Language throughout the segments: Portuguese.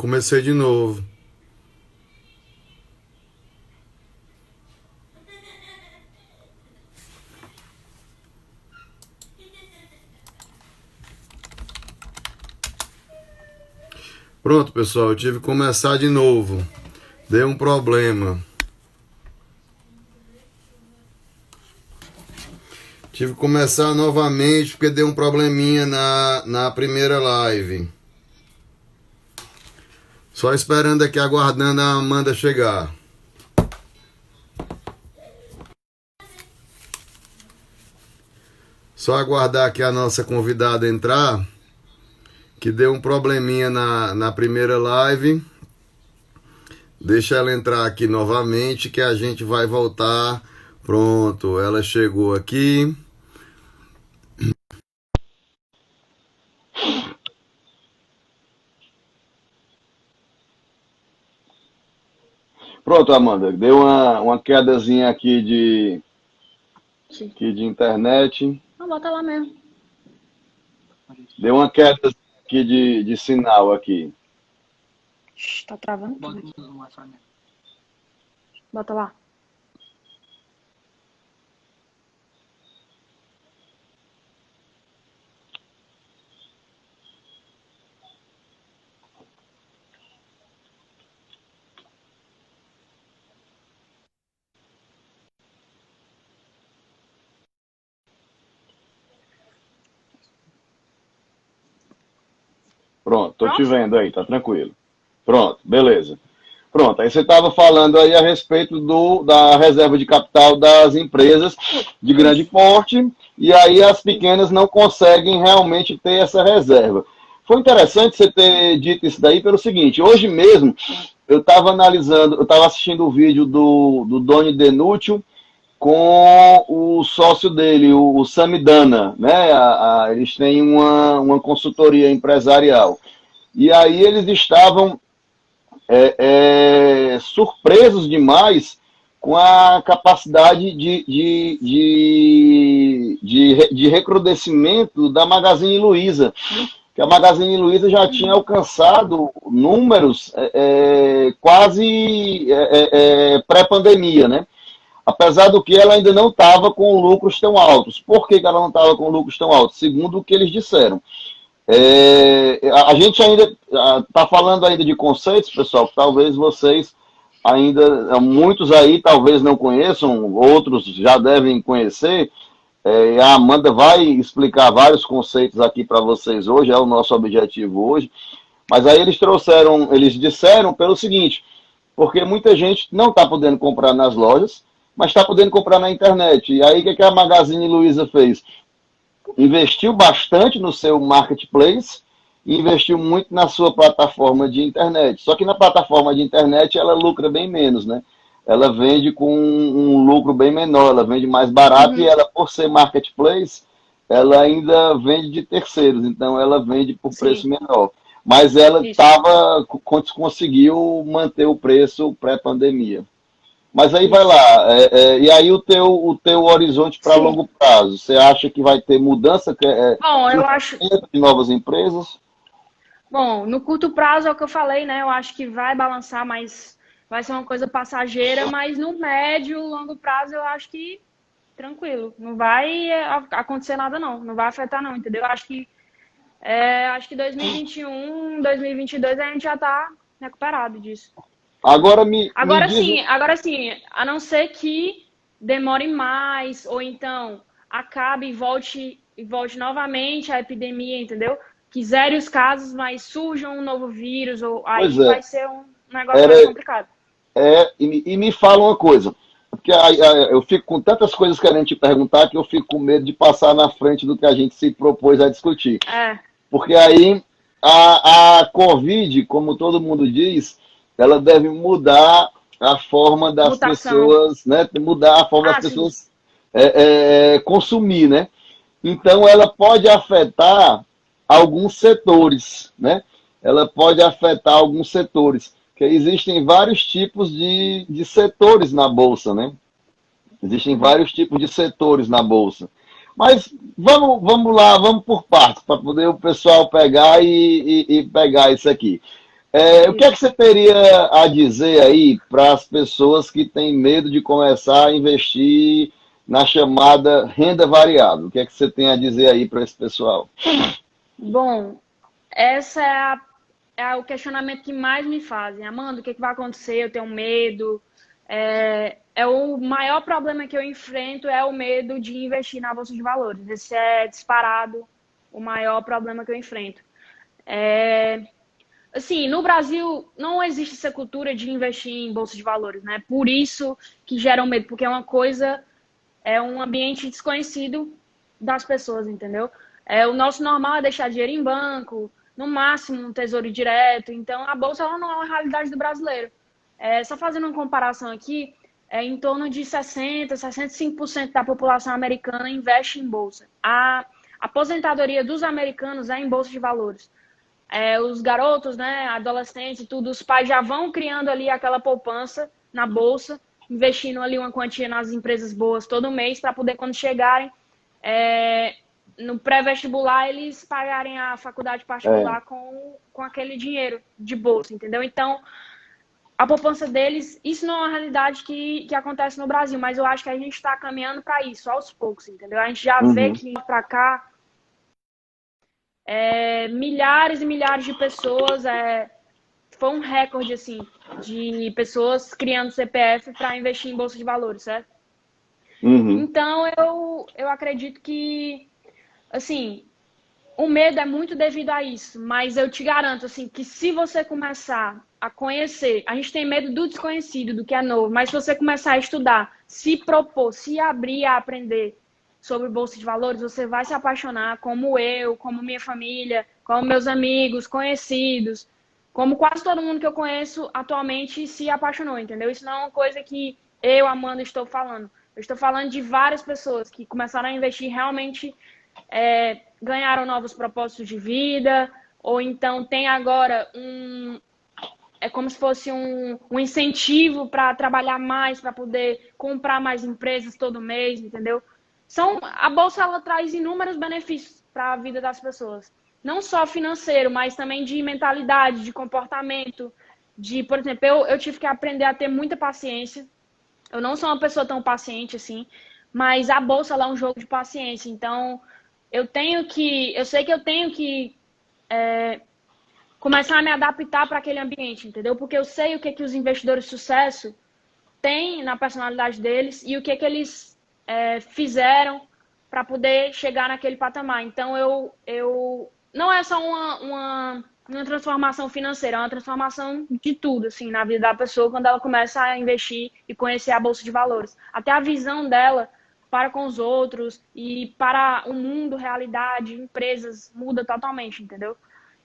comecei de novo. Pronto, pessoal, eu tive que começar de novo. Deu um problema. Tive que começar novamente porque deu um probleminha na primeira live. Só esperando aqui, aguardando a Amanda chegar. Só aguardar aqui a nossa convidada entrar, que deu um probleminha na primeira live. Deixa ela entrar aqui novamente que a gente vai voltar. Pronto, ela chegou aqui. Pronto, Amanda, deu uma quedazinha aqui de internet. Não, bota lá mesmo. Deu uma queda aqui de sinal aqui. Tá travando tudo aqui. Bota lá. Pronto, tô te vendo aí, tá tranquilo. Pronto, beleza. Pronto, aí você estava falando aí a respeito da reserva de capital das empresas de grande porte, e aí as pequenas não conseguem realmente ter essa reserva. Foi interessante você ter dito isso daí pelo seguinte, hoje mesmo eu estava analisando, eu estava assistindo o vídeo do Doni Denútil com o sócio dele, o Samidana, né? Eles têm uma consultoria empresarial. E aí eles estavam surpresos demais com a capacidade de recrudescimento da Magazine Luiza. Que a Magazine Luiza já tinha alcançado números quase pré-pandemia, né? Apesar do que ela ainda não estava com lucros tão altos. Por que ela não estava com lucros tão altos? Segundo o que eles disseram. A gente ainda está falando ainda de conceitos, pessoal, que talvez vocês ainda, muitos aí talvez não conheçam, outros já devem conhecer. A Amanda vai explicar vários conceitos aqui para vocês hoje, é o nosso objetivo hoje. Mas aí eles disseram pelo seguinte, porque muita gente não está podendo comprar nas lojas, mas está podendo comprar na internet. E aí o que a Magazine Luiza fez? Investiu bastante no seu marketplace e investiu muito na sua plataforma de internet. Só que na plataforma de internet ela lucra bem menos, né? Ela vende com um lucro bem menor, ela vende mais barato e ela, por ser marketplace, ela ainda vende de terceiros, então ela vende por preço menor. Mas ela conseguiu manter o preço pré-pandemia. Mas aí vai lá, e aí o teu horizonte para longo prazo, você acha que vai ter mudança Bom, eu acho de novas empresas? Bom, no curto prazo é o que eu falei, né? Eu acho que vai balançar, mas vai ser uma coisa passageira, mas no médio, longo prazo eu acho que tranquilo, não vai acontecer nada não, não vai afetar não, entendeu? Acho que 2021, 2022 a gente já tá recuperado disso. Agora me Agora sim, a não ser que demore mais, ou então acabe e volte novamente a epidemia, entendeu? Que zere os casos, mas surja um novo vírus, ou aí vai ser um negócio mais complicado. E me fala uma coisa, porque eu fico com tantas coisas querendo te perguntar que eu fico com medo de passar na frente do que a gente se propôs a discutir. Porque aí a Covid, como todo mundo diz, ela deve mudar a forma das pessoas, né? Mudar a forma das pessoas consumir, né? Então ela pode afetar alguns setores, né? Ela pode afetar alguns setores, que existem vários tipos de setores na bolsa, né? Existem vários tipos de setores na bolsa. Mas vamos lá, vamos por partes, para poder o pessoal pegar e pegar isso aqui. O que é que você teria a dizer aí para as pessoas que têm medo de começar a investir na chamada renda variável? O que é que você tem a dizer aí para esse pessoal? Bom, essa é o questionamento que mais me fazem. Amanda, o que vai acontecer? Eu tenho medo. O maior problema que eu enfrento é o medo de investir na Bolsa de Valores. Esse é disparado o maior problema que eu enfrento. Assim, no Brasil não existe essa cultura de investir em Bolsa de Valores, né? Por isso que gera um medo, porque é um ambiente desconhecido das pessoas, entendeu? O nosso normal é deixar dinheiro em banco, no máximo um tesouro direto. Então, a bolsa ela não é uma realidade do brasileiro. Só fazendo uma comparação aqui, em torno de 65% da população americana investe em bolsa. A aposentadoria dos americanos é em bolsa de valores. Os garotos, né, adolescentes e tudo, os pais já vão criando ali aquela poupança na bolsa, investindo ali uma quantia nas empresas boas todo mês, para poder, quando chegarem no pré-vestibular, eles pagarem a faculdade particular com aquele dinheiro de bolsa, entendeu? Então, a poupança deles, isso não é uma realidade que acontece no Brasil, mas eu acho que a gente está caminhando para isso, aos poucos, entendeu? A gente já vê que para cá, milhares e milhares de pessoas, foi um recorde, assim, de pessoas criando CPF para investir em bolsa de valores, certo? Então, eu acredito que, assim, o medo é muito devido a isso, mas eu te garanto, assim, que se você começar a conhecer, a gente tem medo do desconhecido, do que é novo, mas se você começar a estudar, se propor, se abrir a aprender sobre bolsa de valores, você vai se apaixonar, como eu, como minha família, como meus amigos, conhecidos, como quase todo mundo que eu conheço atualmente se apaixonou, entendeu? Isso não é uma coisa que eu, Amanda, estou falando. Eu estou falando de várias pessoas que começaram a investir realmente, ganharam novos propósitos de vida, ou então tem agora como se fosse um incentivo para trabalhar mais, para poder comprar mais empresas todo mês, entendeu? A Bolsa ela traz inúmeros benefícios para a vida das pessoas. Não só financeiro, mas também de mentalidade, de comportamento. Por exemplo, eu tive que aprender a ter muita paciência. Eu não sou uma pessoa tão paciente assim, mas a Bolsa ela é um jogo de paciência. Então, eu sei que eu tenho que começar a me adaptar para aquele ambiente, entendeu? Porque eu sei o que os investidores de sucesso têm na personalidade deles e o que eles fizeram para poder chegar naquele patamar. Então, não é só uma transformação financeira, é uma transformação de tudo, assim, na vida da pessoa quando ela começa a investir e conhecer a Bolsa de Valores. Até a visão dela para com os outros e para o mundo, realidade, empresas, muda totalmente, entendeu?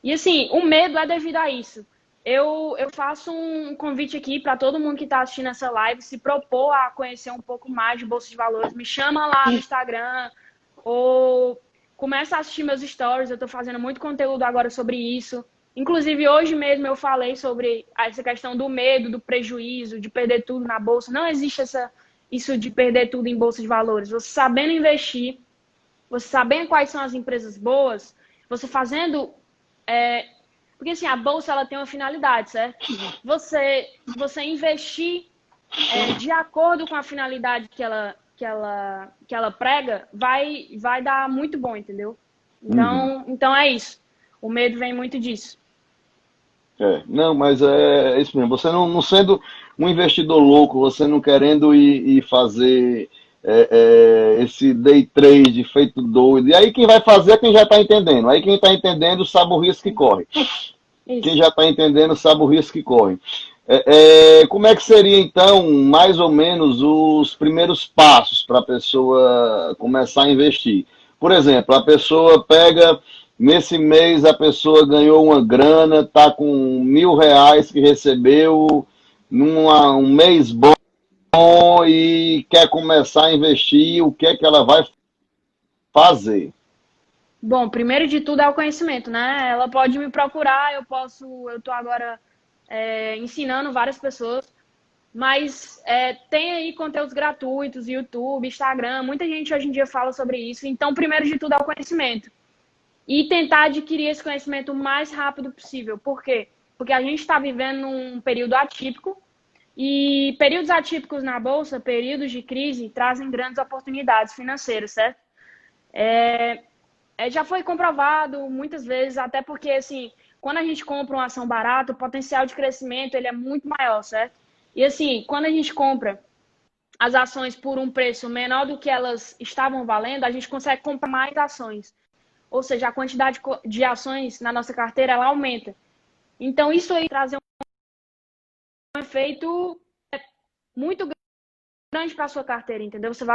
E assim, o medo é devido a isso. Eu faço um convite aqui para todo mundo que está assistindo essa live se propor a conhecer um pouco mais de Bolsa de Valores. Me chama lá no Instagram ou começa a assistir meus stories. Eu estou fazendo muito conteúdo agora sobre isso. Inclusive, hoje mesmo eu falei sobre essa questão do medo, do prejuízo, de perder tudo na Bolsa. Não existe isso de perder tudo em Bolsa de Valores. Você sabendo investir, você sabendo quais são as empresas boas, você fazendo... porque assim, a bolsa ela tem uma finalidade, certo? Você investir de acordo com a finalidade que ela prega, vai dar muito bom, entendeu? Então é isso. O medo vem muito disso. Não, mas é isso mesmo. Você não sendo um investidor louco, você não querendo ir fazer esse day trade feito doido. E aí quem vai fazer é quem já está entendendo. Aí quem está entendendo sabe o risco que corre. Isso. Quem já está entendendo sabe o risco que corre. Como é que seria, então, mais ou menos os primeiros passos para a pessoa começar a investir? Por exemplo, a pessoa pega... Nesse mês a pessoa ganhou uma grana, está com R$ 1.000 que recebeu um mês bom e quer começar a investir, o que é que ela vai fazer? Bom, primeiro de tudo é o conhecimento, né? Ela pode me procurar, eu estou agora ensinando várias pessoas, mas tem aí conteúdos gratuitos, YouTube, Instagram, muita gente hoje em dia fala sobre isso. Então, primeiro de tudo é o conhecimento. E tentar adquirir esse conhecimento o mais rápido possível. Por quê? Porque a gente está vivendo um período atípico e períodos atípicos na Bolsa, períodos de crise, trazem grandes oportunidades financeiras, certo? Já foi comprovado muitas vezes, até porque, assim, quando a gente compra uma ação barata, o potencial de crescimento ele é muito maior, certo? E, assim, quando a gente compra as ações por um preço menor do que elas estavam valendo, a gente consegue comprar mais ações. Ou seja, a quantidade de ações na nossa carteira, ela aumenta. Então, isso aí traz um efeito muito grande para a sua carteira, entendeu? Você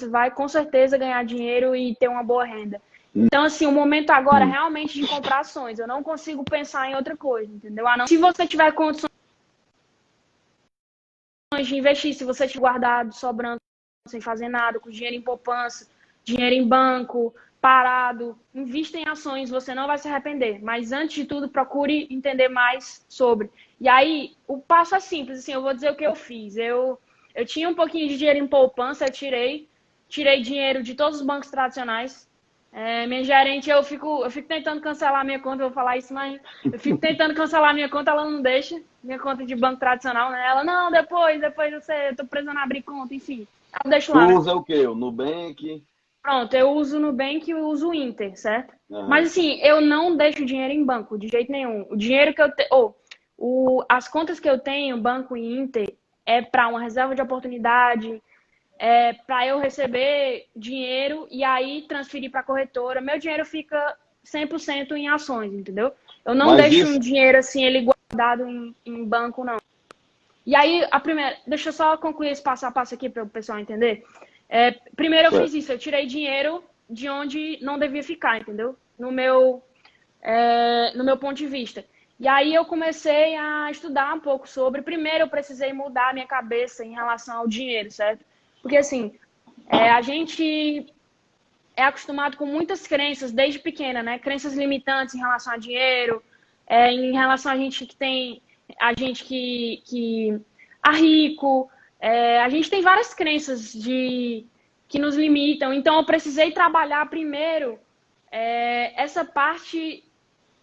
vai com certeza ganhar dinheiro e ter uma boa renda. Então, assim, o momento agora é realmente de comprar ações. Eu não consigo pensar em outra coisa, entendeu? Se você tiver condições de investir, se você tiver guardado, sobrando, sem fazer nada, com dinheiro em poupança, dinheiro em banco, parado, invista em ações, você não vai se arrepender. Mas, antes de tudo, procure entender mais sobre. E aí, o passo é simples, assim, eu vou dizer o que eu fiz. Eu tinha um pouquinho de dinheiro em poupança, eu tirei dinheiro de todos os bancos tradicionais. Minha gerente, eu fico tentando cancelar a minha conta, eu vou falar isso, mas eu fico tentando cancelar a minha conta, ela não deixa, minha conta de banco tradicional, né? Ela, não, depois eu tô precisando abrir conta, enfim. Eu deixo Tu lá, né? usa o quê? O Nubank? Pronto, eu uso o Nubank e eu uso o Inter, certo? Aham. Mas assim, eu não deixo dinheiro em banco, de jeito nenhum. O dinheiro que eu tenho, as contas que eu tenho, banco e Inter, é para uma reserva de oportunidade, para eu receber dinheiro e aí transferir para a corretora. Meu dinheiro fica 100% em ações, entendeu? Eu não Mas deixo um isso. dinheiro assim, ele guardado em banco, não. E aí, deixa eu só concluir esse passo a passo aqui para o pessoal entender. Primeiro eu fiz Certo. isso, eu tirei dinheiro de onde não devia ficar, entendeu? No meu ponto de vista. E aí eu comecei a estudar um pouco sobre. Primeiro eu precisei mudar a minha cabeça em relação ao dinheiro, certo? Porque assim, a gente é acostumado com muitas crenças desde pequena, né? Crenças limitantes em relação a dinheiro, em relação a gente que tem, a gente que a rico, a gente tem várias crenças que nos limitam. Então eu precisei trabalhar primeiro essa parte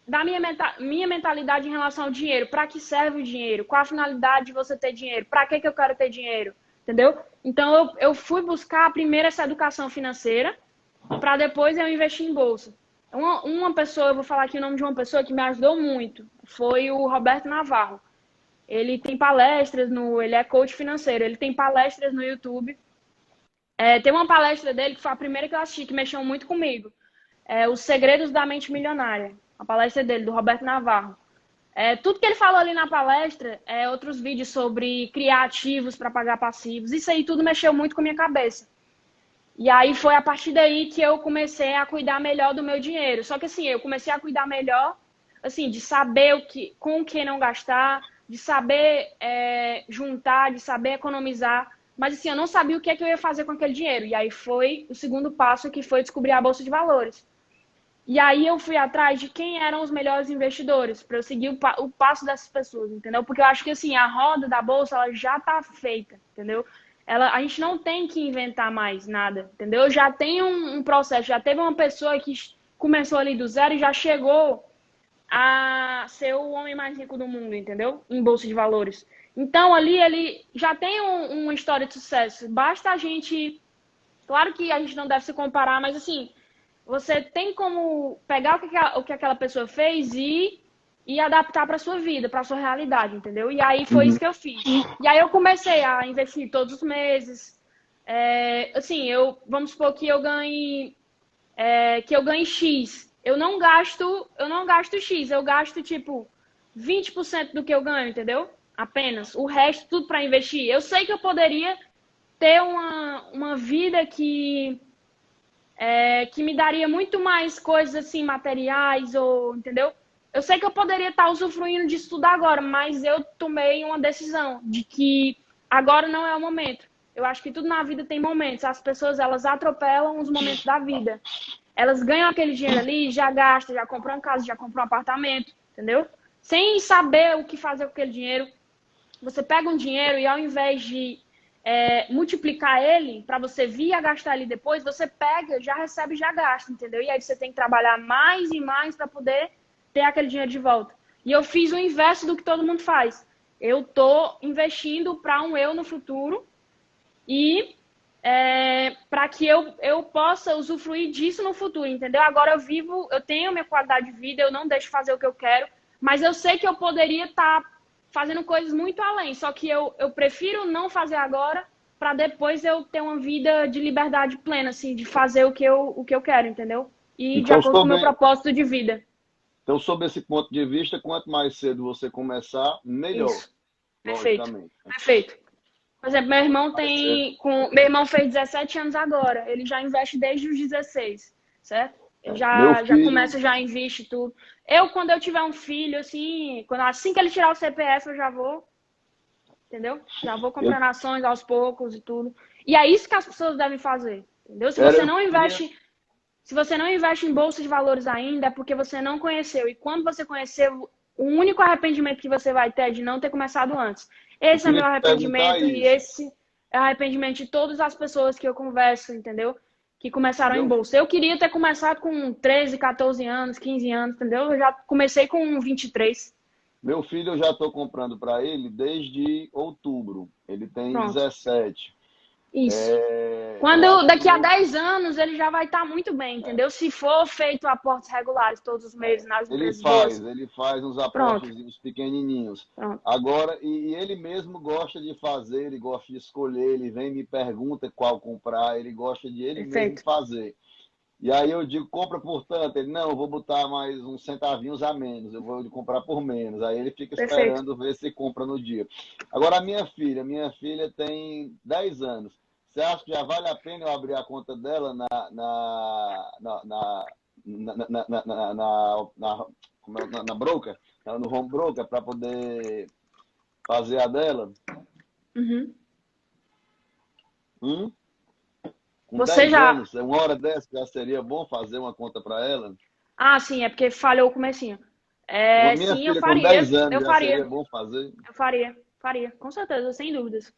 da minha mentalidade em relação ao dinheiro. Para que serve o dinheiro? Qual a finalidade de você ter dinheiro? Para que eu quero ter dinheiro? Entendeu? Então eu fui buscar primeiro essa educação financeira para depois eu investir em bolsa. Uma pessoa, eu vou falar aqui o nome de uma pessoa que me ajudou muito, foi o Roberto Navarro. Ele tem palestras ele é coach financeiro, ele tem palestras no YouTube. Tem uma palestra dele que foi a primeira que eu assisti, que mexeu muito comigo. Os Segredos da Mente Milionária. A palestra dele, do Roberto Navarro. Tudo que ele falou ali na palestra, outros vídeos sobre criar ativos para pagar passivos, isso aí tudo mexeu muito com a minha cabeça. E aí foi a partir daí que eu comecei a cuidar melhor do meu dinheiro. Só que assim, eu comecei a cuidar melhor, assim, de saber com o que não gastar, de saber juntar, de saber economizar. Mas assim, eu não sabia o que é que eu ia fazer com aquele dinheiro. E aí foi o segundo passo, que foi descobrir a Bolsa de Valores. E aí eu fui atrás de quem eram os melhores investidores, para eu seguir o passo dessas pessoas, entendeu? Porque eu acho que assim, a roda da Bolsa, ela já está feita, entendeu? A gente não tem que inventar mais nada, entendeu? Já tem um processo, já teve uma pessoa que começou ali do zero e já chegou a ser o homem mais rico do mundo, entendeu? Em bolsa de valores. Então, ali ele já tem uma história de sucesso. Basta a gente... Claro que a gente não deve se comparar, mas assim, você tem como pegar o que aquela pessoa fez e adaptar para sua vida, para sua realidade, entendeu? E aí foi isso que eu fiz. E aí eu comecei a investir todos os meses. Assim, vamos supor que eu ganhe X. Eu não gasto X, eu gasto tipo 20% do que eu ganho, entendeu? Apenas. O resto tudo para investir. Eu sei que eu poderia ter uma vida que me daria muito mais coisas assim, materiais, ou entendeu? Eu sei que eu poderia estar usufruindo disso tudo agora, mas eu tomei uma decisão de que agora não é o momento. Eu acho que tudo na vida tem momentos. As pessoas, elas atropelam os momentos da vida. Elas ganham aquele dinheiro ali, já gastam, já compram uma casa, já compram um apartamento, entendeu? Sem saber o que fazer com aquele dinheiro. Você pega um dinheiro e ao invés de multiplicar ele para você vir a gastar ele depois, você pega, já recebe, já gasta, entendeu? E aí você tem que trabalhar mais e mais para poder ter aquele dinheiro de volta. E eu fiz o inverso do que todo mundo faz. Eu tô investindo para um eu no futuro e para que eu possa usufruir disso no futuro, entendeu? Agora eu tenho minha qualidade de vida, eu não deixo de fazer o que eu quero, mas eu sei que eu poderia estar fazendo coisas muito além, só que eu prefiro não fazer agora para depois eu ter uma vida de liberdade plena, assim, de fazer o que eu quero, entendeu? E de Então, acordo com o meu propósito de vida. então, sob esse ponto de vista, quanto mais cedo você começar, melhor, Isso. Perfeito. logicamente. Perfeito. Por exemplo, Mas é, meu irmão fez 17 anos agora. Ele já investe desde os 16, certo? Ele meu já filho, começa, já investe tudo. Quando eu tiver um filho, assim, assim que ele tirar o CPF, eu já vou, entendeu? Já vou eu, comprando ações aos poucos e tudo. E é isso que as pessoas devem fazer, entendeu? eu queria, Se você não investe em bolsa de valores ainda, é porque você não conheceu. E quando você conheceu, o único arrependimento que você vai ter é de não ter começado antes. eu Esse é meu queria te perguntar arrependimento e isso. esse é o arrependimento de todas as pessoas que eu converso, entendeu? Que começaram em Meu, bolsa. Eu queria ter começado com 13, 14 anos, 15 anos, entendeu? Eu já comecei com 23. meu filho, eu já estou comprando para ele desde outubro. Ele tem Pronto. 17. Isso. Eu Quando acho que daqui a meu, 10 anos ele já vai estar muito bem, entendeu? Se for feito aportes regulares todos os meses nas empresas boas. ele faz uns Pronto, aportes pequenininhos. pronto. Agora, e ele mesmo gosta de fazer, ele gosta de escolher, ele vem e me pergunta qual comprar, ele gosta de ele mesmo Perfeito, fazer. E aí eu digo, compra por tanto. Ele, não, eu vou botar mais uns centavinhos a menos, eu vou comprar por menos. Aí ele fica perfeito. esperando ver se compra no dia. Agora, a minha filha tem 10 anos. Você acha que já vale a pena eu abrir a conta dela na broker, no home broker, para poder fazer a dela? Uhum. Hum? Com Você 10 já. anos, uma hora dessa já seria bom fazer uma conta para ela? Ah, sim, é porque falhou o comecinho. Minha Sim, eu filha com faria. 10 anos Eu já seria faria. bom fazer? Eu faria. Faria. Com certeza, sem dúvidas.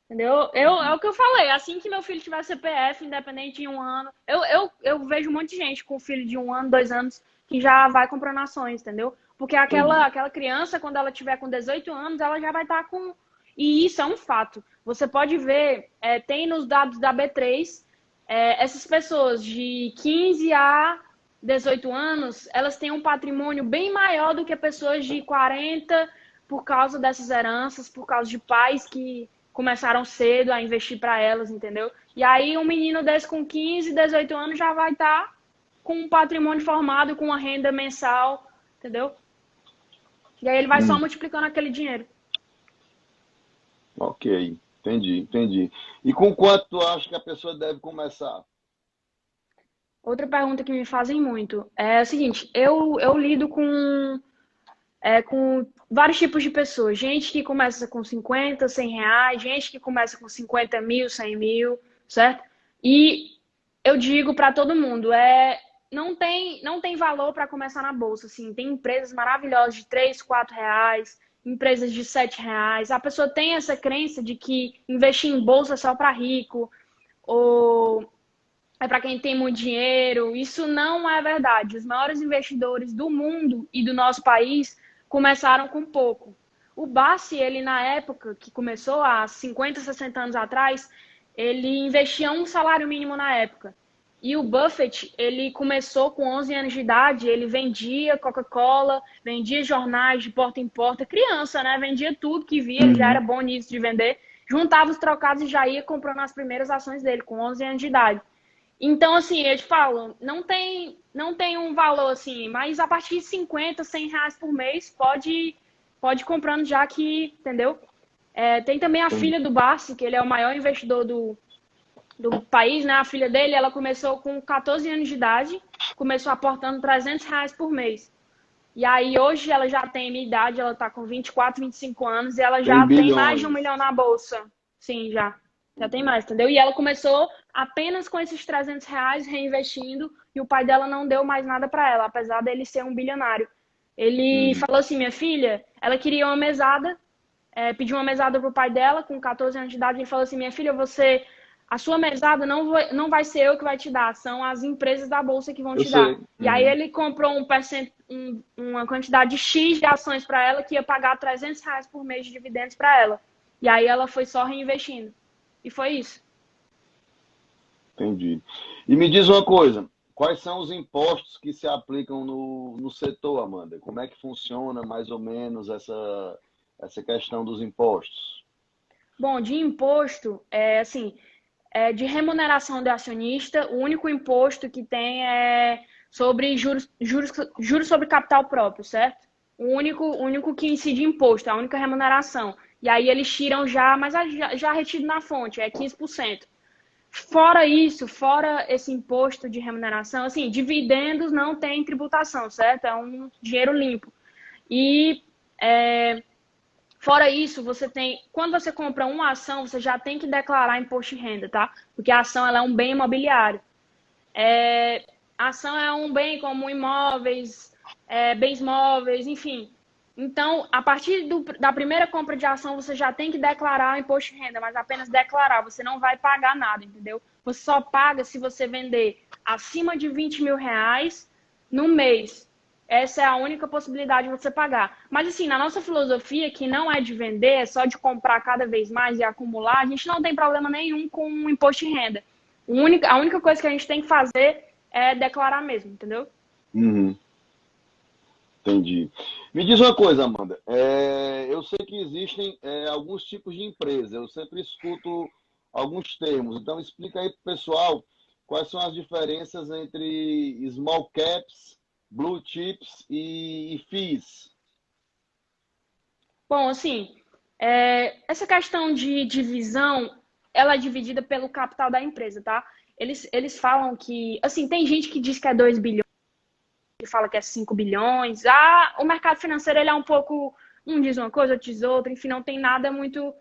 Entendeu? É o que eu falei. Assim que meu filho tiver CPF, independente de um ano. Eu vejo um monte de gente com filho de 1 ano, 2 anos, que já vai comprando ações, entendeu? Porque Entendi. aquela criança, quando ela tiver com 18 anos, ela já vai estar com. E isso é um fato. Você pode ver, tem nos dados da B3, essas pessoas de 15 a 18 anos, elas têm um patrimônio bem maior do que pessoas de 40 por causa dessas heranças, por causa de pais que começaram cedo a investir para elas, entendeu? E aí um menino desse com 15, 18 anos já vai estar com um patrimônio formado, com uma renda mensal, entendeu? E aí ele vai só Hum, multiplicando aquele dinheiro. ok, entendi. E com quanto tu acha que a pessoa deve começar? Outra pergunta que me fazem muito é a seguinte: eu lido com vários tipos de pessoas. Gente que começa com 50, 100 reais, gente que começa com 50 mil, 100 mil, certo? E eu digo para todo mundo, não tem valor para começar na bolsa, assim. Tem empresas maravilhosas de 3, 4 reais, empresas de 7 reais. A pessoa tem essa crença de que investir em bolsa é só para rico, ou é para quem tem muito dinheiro. Isso não é verdade. Os maiores investidores do mundo e do nosso país começaram com pouco. O Bassi, ele na época que começou, há 50, 60 anos atrás, ele investia um salário mínimo na época. E o Buffett, ele começou com 11 anos de idade, ele vendia Coca-Cola, vendia jornais de porta em porta, criança, né? Vendia tudo que via, ele já era Uhum. bom nisso de vender. Juntava os trocados e já ia comprando as primeiras ações dele, com 11 anos de idade. Então, assim, eu te falo, não tem um valor assim, mas a partir de 50, 100 reais por mês, pode ir comprando já que, entendeu? Tem também a Entendi. filha do Barsi, que ele é o maior investidor do país, né? A filha dele, ela começou com 14 anos de idade, começou aportando 300 reais por mês. E aí, hoje, ela já tem a minha idade, ela tá com 24, 25 anos, e ela Tem já tem mais de 1 milhão bilhões. na bolsa. Sim, já. Já tem mais, entendeu? E ela começou apenas com esses 300 reais reinvestindo, e o pai dela não deu mais nada para ela, apesar dele ser um bilionário. Ele Uhum. falou assim, minha filha, ela queria uma mesada, pediu uma mesada pro pai dela, com 14 anos de idade, ele falou assim, minha filha, você a sua mesada não vai ser eu que vai te dar, são as empresas da bolsa que vão Eu te dar. sei. E aí ele comprou uma quantidade X de ações para ela que ia pagar R$ 300 por mês de dividendos para ela. E aí ela foi só reinvestindo. E foi isso. Entendi. E me diz uma coisa, quais são os impostos que se aplicam no setor, Amanda? Como é que funciona mais ou menos essa questão dos impostos? Bom, de imposto, de remuneração de acionista, o único imposto que tem é sobre juros sobre capital próprio, certo? O único que incide imposto, a única remuneração. E aí eles tiram já, mas já retido na fonte, é 15%. Fora isso, fora esse imposto de remuneração, assim, dividendos não tem tributação, certo? É um dinheiro limpo. E fora isso, você tem, quando você compra uma ação, você já tem que declarar imposto de renda, tá? Porque a ação ela é um bem imobiliário. A ação é um bem como imóveis, bens móveis, enfim. Então, a partir da primeira compra de ação, você já tem que declarar o imposto de renda, mas apenas declarar, você não vai pagar nada, entendeu? Você só paga se você vender acima de R$ 20.000 no mês. Essa é a única possibilidade de você pagar. Mas, assim, na nossa filosofia, que não é de vender, é só de comprar cada vez mais e acumular, a gente não tem problema nenhum com o imposto de renda. A única coisa que a gente tem que fazer é declarar mesmo, entendeu? Uhum, entendi. Me diz uma coisa, Amanda. Eu sei que existem alguns tipos de empresa. Eu sempre escuto alguns termos. Então, explica aí para o pessoal quais são as diferenças entre small caps, blue chips e FIIs. Bom, assim, essa questão de divisão, ela é dividida pelo capital da empresa, tá? Eles falam que, assim, tem gente que diz que é 2 bilhões, que fala que é 5 bilhões. O mercado financeiro, ele é um pouco, um diz uma coisa, outro diz outra, enfim, não tem nada muito,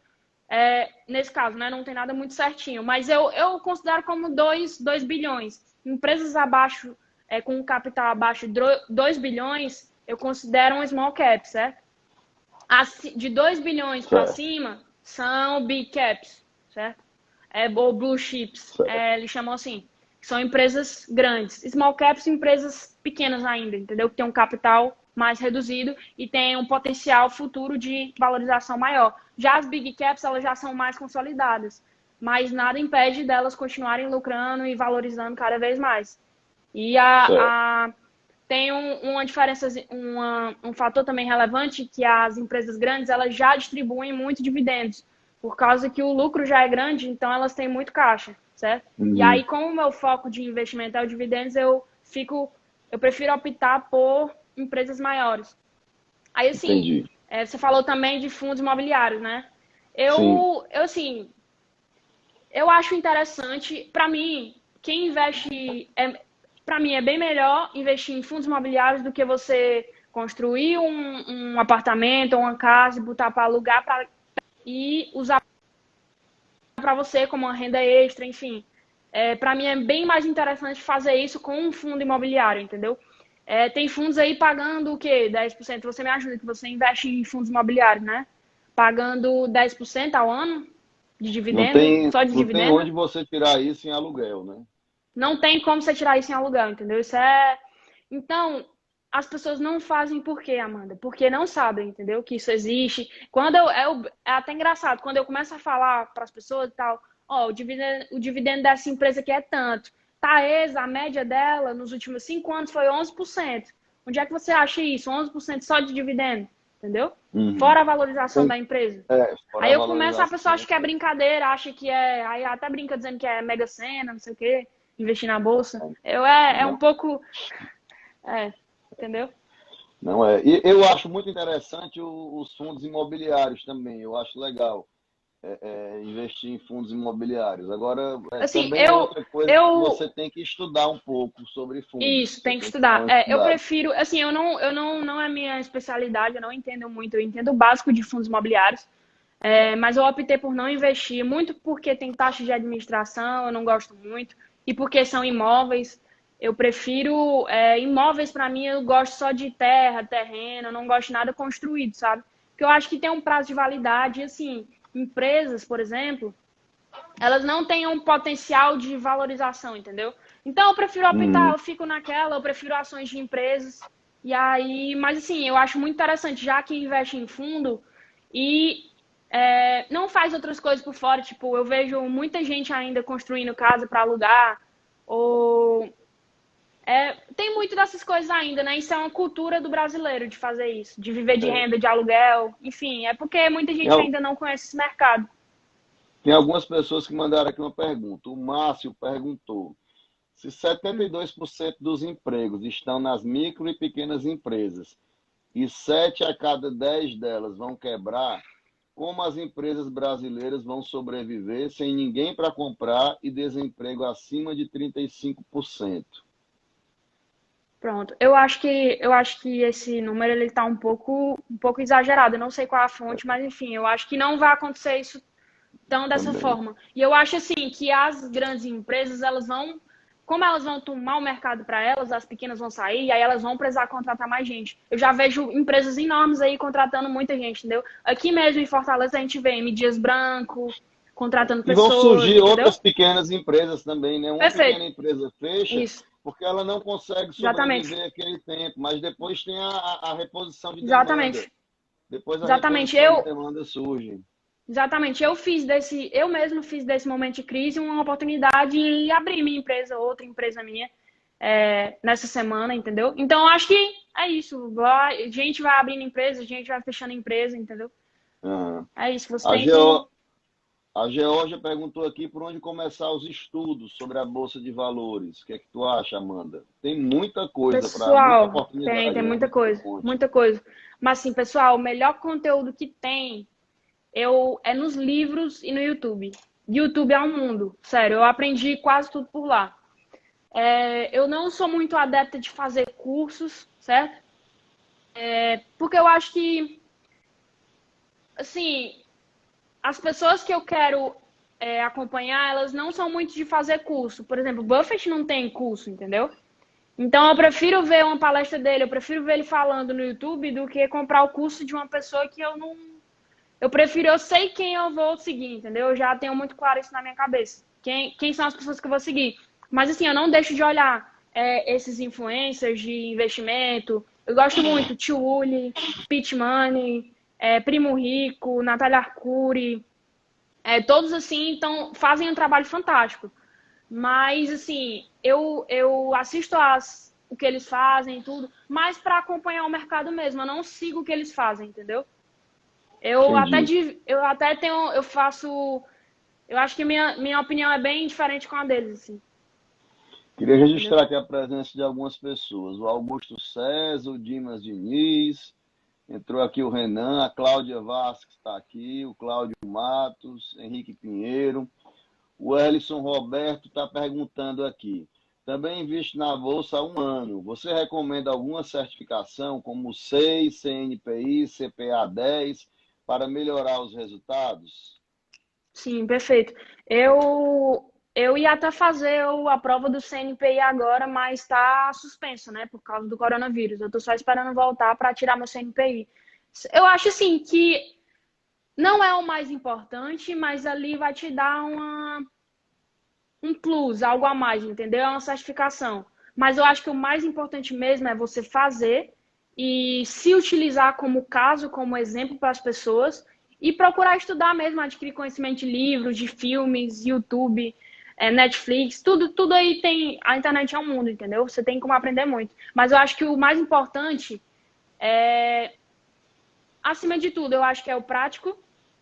nesse caso, né? Não tem nada muito certinho. Mas eu considero como 2 bilhões. Empresas abaixo, com capital abaixo de 2 bilhões, eu considero um small cap, certo? De 2 bilhões para Certo, cima são big caps, certo? Ou blue chips, certo. eles chamam assim. São empresas grandes. Small caps, empresas pequenas ainda, entendeu? Que tem um capital mais reduzido e tem um potencial futuro de valorização maior. Já as big caps, elas já são mais consolidadas, mas nada impede delas continuarem lucrando e valorizando cada vez mais. E Certo. tem uma diferença, um fator também relevante que as empresas grandes elas já distribuem muito dividendos, por causa que o lucro já é grande, então elas têm muito caixa, certo? E aí, Uhum, como o meu foco de investimento é o dividendos, eu prefiro optar por empresas maiores. Aí, assim, entendi. você falou também de fundos imobiliários, né? Sim, Assim, eu acho interessante, para mim, quem investe, para mim é bem melhor investir em fundos imobiliários do que você construir um apartamento ou uma casa e botar para alugar e usar para você como uma renda extra, enfim. Para mim é bem mais interessante fazer isso com um fundo imobiliário, entendeu? Tem fundos aí pagando o quê? 10%. Você me ajuda que você investe em fundos imobiliários, né? Pagando 10% ao ano de não dividendo, tem, só de não tem dividendo. onde você tirar isso em aluguel, né? Não tem como você tirar isso em aluguel, entendeu? Então, as pessoas não fazem por quê, Amanda? Porque não sabem, entendeu? Que isso existe. É até engraçado, quando eu começo a falar para as pessoas e tal, ó, o dividendo dessa empresa aqui é tanto. Taesa, a média dela nos últimos 5 anos foi 11%. Onde é que você acha isso? 11% só de dividendo, entendeu? Uhum. Fora a valorização da empresa. Fora Aí a eu começo, a pessoa valorização, acha que é brincadeira, acha que aí até brinca dizendo que é Mega Sena, não sei o quê, investir na bolsa. É um não, pouco, entendeu? não é. E eu acho muito interessante os fundos imobiliários também. Eu acho legal investir em fundos imobiliários. Agora, Assim, também é outra coisa que eu, você tem que estudar um pouco sobre fundos. isso, Você tem que tem que dar estudar. uma Eu estudada. prefiro, assim, não é minha especialidade, eu não entendo muito, eu entendo o básico de fundos imobiliários, mas eu optei por não investir, muito porque tem taxa de administração, eu não gosto muito, e porque são imóveis. Eu prefiro imóveis, para mim, eu gosto só de terra, terreno, eu não gosto de nada construído, sabe? Porque eu acho que tem um prazo de validade, e assim, empresas, por exemplo, elas não têm um potencial de valorização, entendeu? Então eu prefiro optar, eu fico naquela, eu prefiro ações de empresas. E aí, mas assim, eu acho muito interessante, já que investe em fundo e não faz outras coisas por fora, tipo, eu vejo muita gente ainda construindo casa para alugar, ou tem muito dessas coisas ainda, né? Isso é uma cultura do brasileiro de fazer isso, de viver de É. renda, de aluguel, enfim, é porque muita Tem, gente ainda não conhece esse mercado. tem algumas pessoas que mandaram aqui uma pergunta. O Márcio perguntou: se 72% dos empregos estão nas micro e pequenas empresas e 7 a cada 10 delas vão quebrar, como as empresas brasileiras vão sobreviver sem ninguém para comprar e desemprego acima de 35%? Pronto. Eu acho que esse número ele tá um pouco exagerado. Eu não sei qual é a fonte, mas enfim, eu acho que não vai acontecer isso tão dessa Também. forma. E eu acho assim que as grandes empresas, como elas vão tomar o mercado para elas, as pequenas vão sair, e aí elas vão precisar contratar mais gente. Eu já vejo empresas enormes aí contratando muita gente, entendeu? Aqui mesmo em Fortaleza a gente vê M. Dias Branco contratando E vão pessoas, surgir entendeu? outras pequenas empresas também, né? Uma Perfeito. pequena empresa fecha Isso. porque ela não consegue Exatamente. sobreviver aquele tempo, mas depois tem a reposição de demanda. Exatamente. Depois a Exatamente. reposição de demanda surge. Exatamente. Eu mesmo fiz desse momento de crise uma oportunidade e abri minha empresa, outra empresa minha, nessa semana, entendeu? Então, eu acho que é isso. A gente vai abrindo empresa, a gente vai fechando empresa, entendeu? Ah. É isso. Você A tem que. Geo, a Georgia perguntou aqui por onde começar os estudos sobre a Bolsa de Valores. O que é que tu acha, Amanda? Tem muita coisa para, muita Pessoal, tem oportunidade, né? muita Muita coisa, fonte. muita coisa. Mas, assim, pessoal, o melhor conteúdo que tem é nos livros e no YouTube. YouTube é um mundo, sério. Eu aprendi quase tudo por lá. Eu não sou muito adepta de fazer cursos, certo? Porque eu acho que, assim, as pessoas que eu quero acompanhar, elas não são muito de fazer curso. Por exemplo, Buffett não tem curso, entendeu? Então eu prefiro ver uma palestra dele, eu prefiro ver ele falando no YouTube do que comprar o curso de uma pessoa que eu não. Eu sei quem eu vou seguir, entendeu? Eu já tenho muito claro isso na minha cabeça. Quem são as pessoas que eu vou seguir. Mas assim, eu não deixo de olhar esses influencers de investimento. Eu gosto muito, Tio Uli, Pete Money, Primo Rico, Natália Arcuri, todos assim, então fazem um trabalho fantástico. Mas assim, eu assisto o que eles fazem e tudo, mas para acompanhar o mercado mesmo. Eu não sigo o que eles fazem, entendeu? Entendi. Eu até tenho, eu faço, eu acho que minha opinião é bem diferente com a deles, assim, Queria entendeu? registrar aqui a presença de algumas pessoas. O Augusto César, o Dimas Diniz, entrou aqui o Renan, a Cláudia Vasques está aqui, o Cláudio Matos, Henrique Pinheiro. O Ellison Roberto está perguntando aqui. Também investe na Bolsa há um ano. Você recomenda alguma certificação, como o SEI, CNPI, CPA 10, para melhorar os resultados? Sim, perfeito. Eu ia até fazer a prova do CNPI agora, mas está suspenso, né, por causa do coronavírus. Eu tô só esperando voltar para tirar meu CNPI. Eu acho assim que não é o mais importante, mas ali vai te dar um plus, algo a mais, entendeu? É uma certificação. Mas eu acho que o mais importante mesmo é você fazer e se utilizar como caso, como exemplo para as pessoas e procurar estudar mesmo, adquirir conhecimento de livros, de filmes, YouTube, Netflix, tudo aí tem. A internet é um mundo, entendeu? Você tem como aprender muito. Mas eu acho que o mais importante acima de tudo, eu acho que é o prático,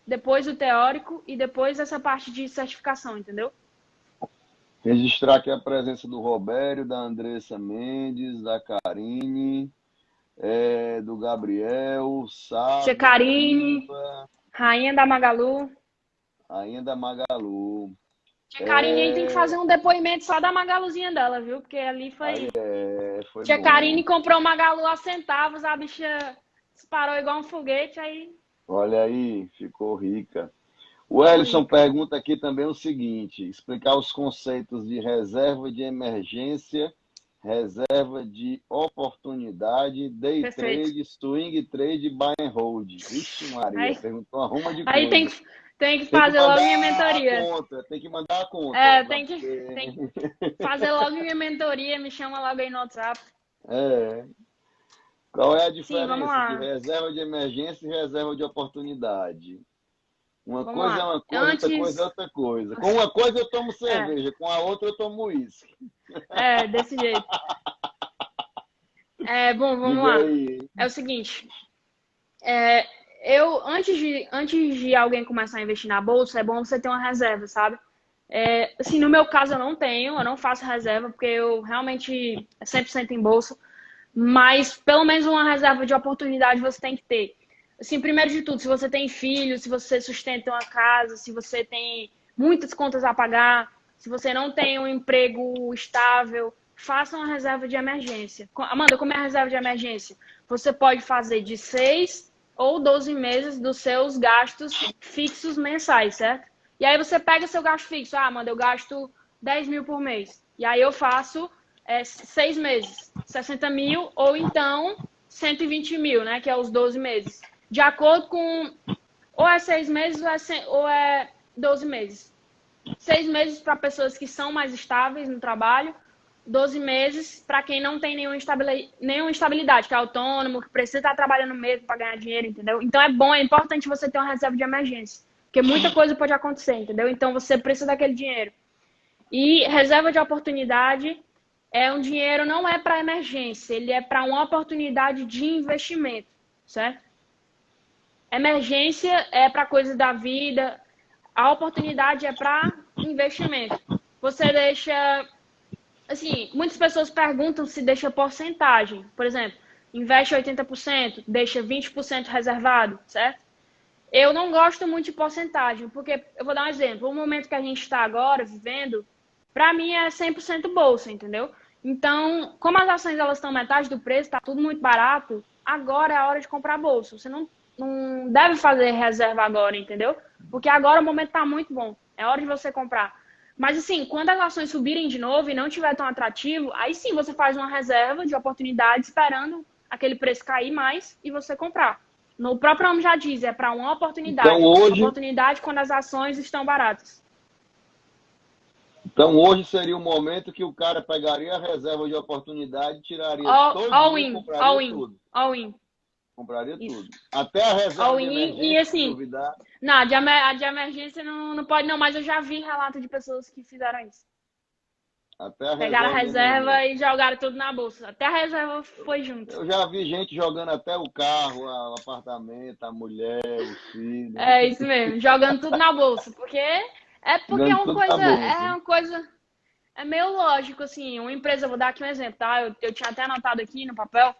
depois o teórico e depois essa parte de certificação, entendeu? Registrar aqui a presença do Robério, da Andressa Mendes, da Karine, do Gabriel, Tia Sávia, Karine, Iva, Rainha da Magalu. ainda Magalu. Tia Karine aí tem que É, fazer um depoimento só da Magaluzinha dela, viu? Porque ali aí foi. foi Tia Karine bom. comprou um Magalu a centavos, a bicha disparou igual um foguete, aí Olha aí, ficou rica. O ficou Ellison rica. pergunta aqui também o seguinte: explicar os conceitos de reserva de emergência, reserva de oportunidade, day Perfeito. trade, swing trade, buy and hold. Vixe Maria, Aí, perguntou uma ruma de aí tem, coisa. Tem que Tem que fazer logo minha mandar a mentoria. conta, tem que mandar a conta. Tem que fazer logo minha mentoria, me chama logo aí no WhatsApp. É. Qual é a Sim, vamos diferença de lá. reserva de emergência e reserva de oportunidade? Uma Vamos coisa é lá. uma coisa, outra coisa é Antes. outra coisa. Com uma coisa eu tomo É, cerveja, com a outra eu tomo uísque. desse jeito. Bom, vamos Diga lá. aí. É o seguinte. É, antes de alguém começar a investir na bolsa, é bom você ter uma reserva, sabe? Assim, no meu caso, eu não faço reserva, porque eu realmente é 100% em bolsa. Mas pelo menos uma reserva de oportunidade você tem que ter. Assim, primeiro de tudo, se você tem filhos, se você sustenta uma casa, se você tem muitas contas a pagar, se você não tem um emprego estável, faça uma reserva de emergência. Amanda, como é a reserva de emergência? Você pode fazer de 6 ou 12 meses dos seus gastos fixos mensais, certo? E aí você pega seu gasto fixo. Ah, Amanda, eu gasto 10 mil por mês. E aí eu faço 6 meses, 60 mil, ou então 120 mil, né? Que é os 12 meses. De acordo com. Ou é 6 meses ou é 12 meses. 6 meses para pessoas que são mais estáveis no trabalho, 12 meses para quem não tem nenhuma estabilidade, que é autônomo, que precisa estar trabalhando mesmo para ganhar dinheiro, entendeu? Então é importante você ter uma reserva de emergência, porque muita coisa pode acontecer, entendeu? Então você precisa daquele dinheiro. E reserva de oportunidade é um dinheiro, não é para emergência, ele é para uma oportunidade de investimento, certo? Emergência é para coisas da vida, a oportunidade é para investimento. Você deixa, assim, muitas pessoas perguntam se deixa porcentagem. Por exemplo, investe 80%, deixa 20% reservado, certo? Eu não gosto muito de porcentagem, porque eu vou dar um exemplo. O momento que a gente está agora vivendo, para mim é 100% bolsa, entendeu? Então, como as ações elas estão metade do preço, está tudo muito barato, agora é a hora de comprar bolsa. Você não deve fazer reserva agora, entendeu? Porque agora o momento está muito bom. É hora de você comprar. Mas assim, quando as ações subirem de novo e não tiver tão atrativo, aí sim você faz uma reserva de oportunidade esperando aquele preço cair mais e você comprar. No próprio nome já diz, é para uma Então oportunidade. hoje, Oportunidade quando as ações estão baratas. então hoje seria o momento que o cara pegaria a reserva de oportunidade, tiraria All todinho e in, compraria all in, tudo. all in. Compraria Isso. tudo. Até a reserva All de in e emergência, se assim, duvidar. não, a de emergência não pode não, mas eu já vi relato de pessoas que fizeram isso. Até a Pegaram a reserva de reserva emergência. e jogaram tudo na bolsa. Até a reserva foi junto. Eu já vi gente jogando até o carro, o apartamento, a mulher, os filhos, É isso mesmo, jogando tudo na bolsa. Porque jogando tudo na bolsa. é meio lógico, assim. Uma empresa, vou dar aqui um exemplo, tá? Eu tinha até anotado aqui no papel.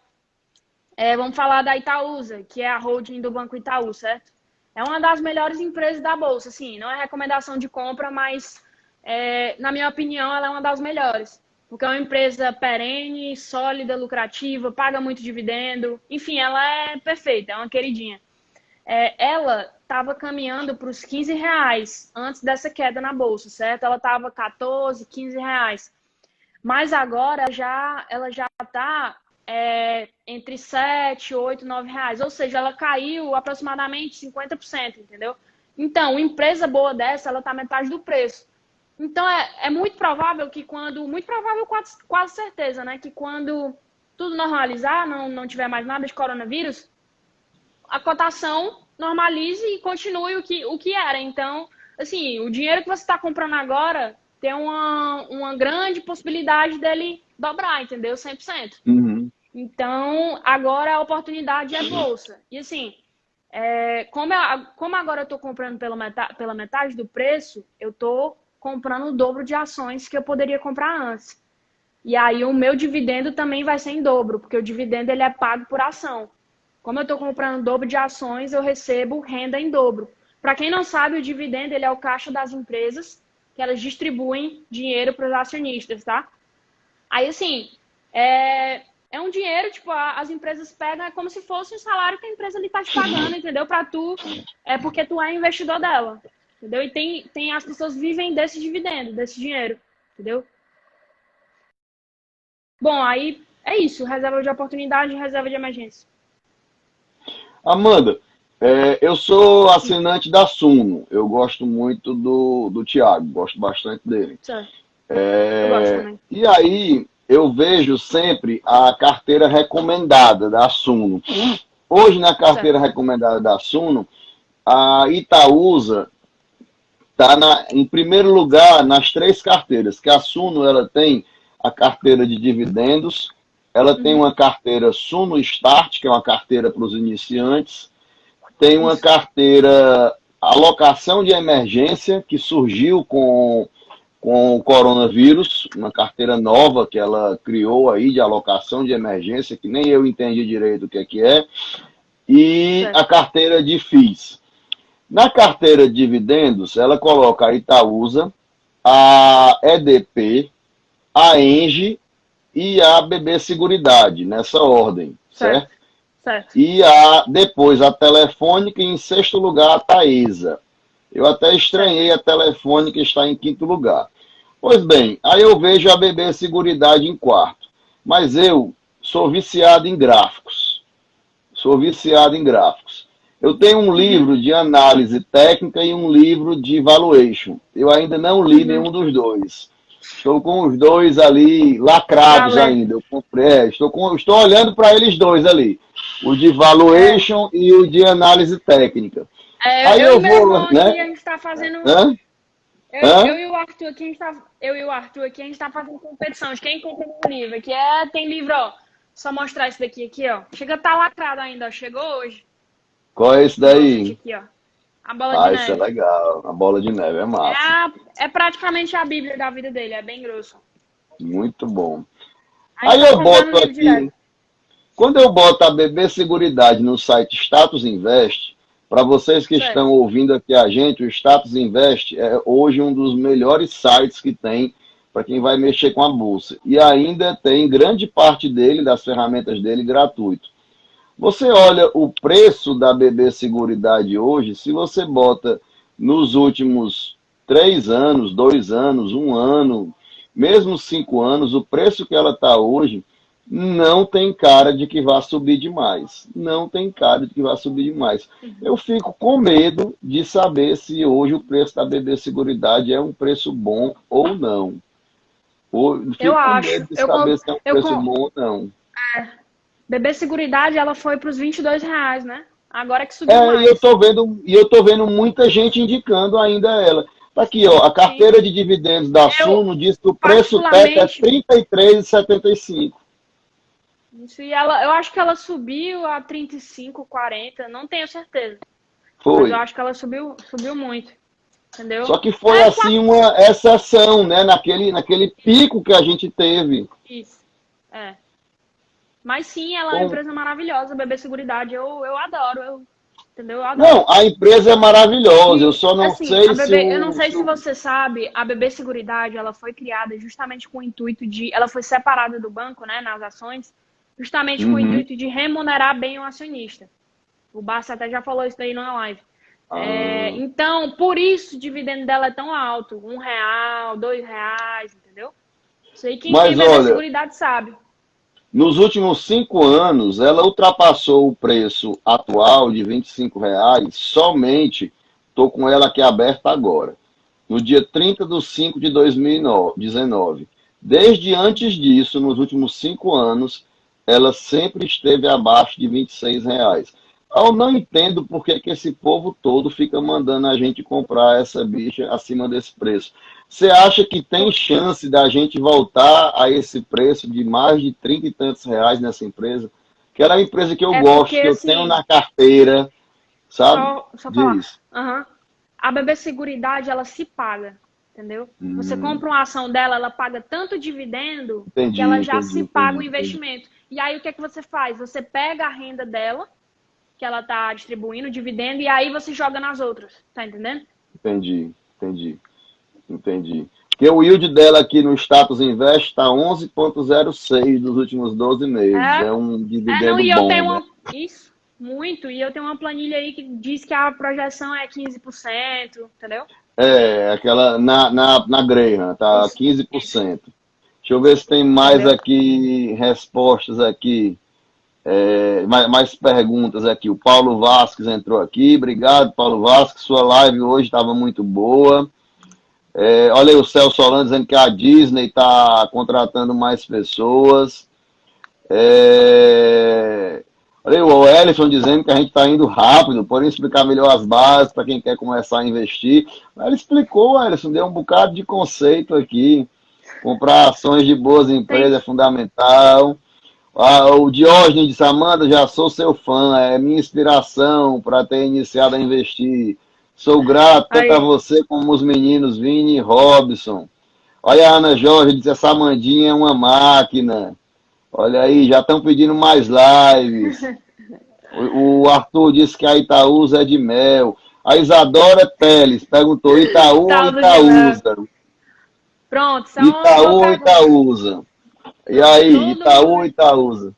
Vamos falar da Itaúsa, que é a holding do Banco Itaú, certo? É uma das melhores empresas da Bolsa, assim, não é recomendação de compra, mas, na minha opinião, ela é uma das melhores. Porque é uma empresa perene, sólida, lucrativa, paga muito dividendo, enfim, ela é perfeita, é uma queridinha. Ela estava caminhando para os R$ 15 antes dessa queda na Bolsa, certo? Ela estava 14, R$ 15. Mas agora ela já está entre 7, 8, R$ 9. Ou seja, ela caiu aproximadamente 50%, entendeu? Então, uma empresa boa dessa, ela está metade do preço. Então, é muito provável que muito provável, quase certeza, né? Que quando tudo normalizar, não tiver mais nada de coronavírus, a cotação normalize e continue o que era. Então, assim, o dinheiro que você está comprando agora tem uma grande possibilidade dele dobrar, entendeu? 100%. Uhum. Então, agora a oportunidade é bolsa. E assim, como agora eu estou comprando pela metade do preço, eu estou comprando o dobro de ações que eu poderia comprar antes. E aí o meu dividendo também vai ser em dobro, porque o dividendo ele é pago por ação. Como eu estou comprando o dobro de ações, eu recebo renda em dobro. Para quem não sabe, o dividendo ele é o caixa das empresas, que elas distribuem dinheiro para os acionistas, tá? Aí, assim, é um dinheiro, tipo, as empresas pegam, é como se fosse um salário que a empresa ali tá te pagando, entendeu? Para tu, porque tu é investidor dela, entendeu? E as pessoas vivem desse dividendo, desse dinheiro, entendeu? Bom, aí é isso, reserva de oportunidade e reserva de emergência. Amanda, Eu sou assinante da Suno. Eu gosto muito do Thiago, gosto bastante dele. Certo. Eu gosto também. E aí eu vejo sempre a carteira recomendada da Suno. Hoje, na carteira recomendada da Suno, a Itaúsa está em primeiro lugar nas 3 carteiras, que a Suno ela tem a carteira de dividendos, ela tem uma carteira Suno Start, que é uma carteira para os iniciantes, tem uma carteira alocação de emergência, que surgiu com o coronavírus, uma carteira nova que ela criou aí de alocação de emergência, que nem eu entendi direito o que é, e a carteira de FIIs. Na carteira de dividendos, ela coloca a Itaúsa, a EDP, a ENGIE e a BB Seguridade, nessa ordem, certo? E depois a Telefônica e em 6º lugar a Taesa. Eu até estranhei a Telefônica estar em 5º lugar. Pois bem, aí eu vejo a BB Seguridade em 4º. Mas eu sou viciado em gráficos. Eu tenho um livro de análise técnica e um livro de valuation. Eu ainda não li nenhum dos dois. Estou com os dois ali lacrados ainda. Eu comprei, estou olhando para eles dois ali. O de valuation e o de análise técnica. Aí eu vou, né? A gente está fazendo. Eu e o Arthur aqui, a gente está fazendo competição de quem compra um livro. Aqui tem livro, ó. Só mostrar esse daqui aqui, ó. Chega a estar lacrado ainda, ó. Chegou hoje. Qual é esse daí? Aqui, ó. A bola de neve. Isso é legal. A bola de neve é massa. É praticamente a Bíblia da vida dele, é bem grosso. Muito bom. Aí eu boto aqui. Direto. Quando eu boto a BB Seguridade no site Status Invest, para vocês que estão ouvindo aqui a gente, o Status Invest é hoje um dos melhores sites que tem para quem vai mexer com a bolsa. E ainda tem grande parte dele, das ferramentas dele, gratuito. Você olha o preço da BB Seguridade hoje, se você bota nos últimos 3 anos, 2 anos, 1 ano, mesmo 5 anos, o preço que ela está hoje não tem cara de que vai subir demais. Eu fico com medo de saber se hoje o preço da BB Seguridade é um preço bom ou não. Eu acho. Com medo de saber se é um preço bom ou não. BB Seguridade, ela foi para os R$22, né? Agora que subiu mais. E eu tô vendo muita gente indicando ainda ela. Tá aqui, ó, a carteira de dividendos da Suno diz que o preço teto é R$ 33,75. Isso, e eu acho que ela subiu a 35, 40, não tenho certeza. Foi. Mas eu acho que ela subiu muito. Entendeu? Só que foi assim uma exceção, né? Naquele pico que a gente teve. Isso. Mas sim, ela é uma empresa maravilhosa, a BB Seguridade. Eu adoro, entendeu? Eu adoro. Não, a empresa é maravilhosa, eu só não sei eu não sei se você sabe, a BB Seguridade, ela foi criada justamente com o intuito de... Ela foi separada do banco, né, nas ações, justamente com o intuito de remunerar bem o acionista. O Barça até já falou isso daí na live. Então, por isso o dividendo dela é tão alto. R$1, R$2, entendeu? Sei que quem BB Seguridade sabe. Nos últimos 5 anos, ela ultrapassou o preço atual de R$25 somente, estou com ela aqui aberta agora, no dia 30/5/2019. Desde antes disso, nos últimos 5 anos, ela sempre esteve abaixo de R$26. Eu não entendo por que esse povo todo fica mandando a gente comprar essa bicha acima desse preço. Você acha que tem chance da gente voltar a esse preço de mais de 30 e tantos reais nessa empresa? Que ela é uma empresa que eu gosto, que eu tenho na carteira, sabe? Só falar. A BB Seguridade, ela se paga, entendeu? Você compra uma ação dela, ela paga tanto dividendo que ela já se paga o investimento. E aí o que é que você faz? Você pega a renda dela, que ela está distribuindo, dividendo, e aí você joga nas outras, tá entendendo? Entendi. Porque o yield dela aqui no Status Invest está 11,06 dos últimos 12 meses. É um dividendo bom. Isso, muito. E eu tenho uma planilha aí que diz que a projeção é 15%, entendeu? Aquela na Graham, tá 15%. Deixa eu ver se tem mais aqui, respostas aqui. Mais perguntas aqui. O Paulo Vasques entrou aqui. Obrigado, Paulo Vasques. Sua live hoje estava muito boa. Olha aí o Celso Solano dizendo que a Disney está contratando mais pessoas. Olha aí o Ellison dizendo que a gente está indo rápido, podem explicar melhor as bases para quem quer começar a investir. Mas ele explicou, Ellison, deu um bocado de conceito aqui. Comprar ações de boas empresas é fundamental. O Diógenes disse, Amanda, já sou seu fã, é minha inspiração para ter iniciado a investir. Sou grato tanto a você como os meninos Vini e Robson. Olha a Ana Jorge, disse, essa Amandinha é uma máquina. Olha aí, já estão pedindo mais lives. O Arthur disse que a Itaúsa é de mel. A Isadora Teles perguntou, Itaú ou Itaúsa? Pronto, Itaú ou Itaúsa? E aí, Itaú ou Itaúsa?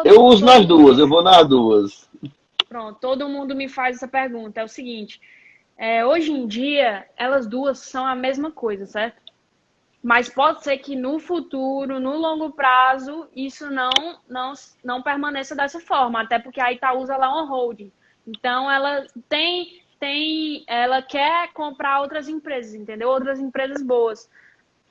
Eu uso nas duas, eu vou nas duas. Pronto, todo mundo me faz essa pergunta. É o seguinte, hoje em dia, elas duas são a mesma coisa, certo? Mas pode ser que no futuro, no longo prazo, isso não permaneça dessa forma. Até porque a Itaúsa ela é uma holding. Então, ela ela quer comprar outras empresas, entendeu? Outras empresas boas.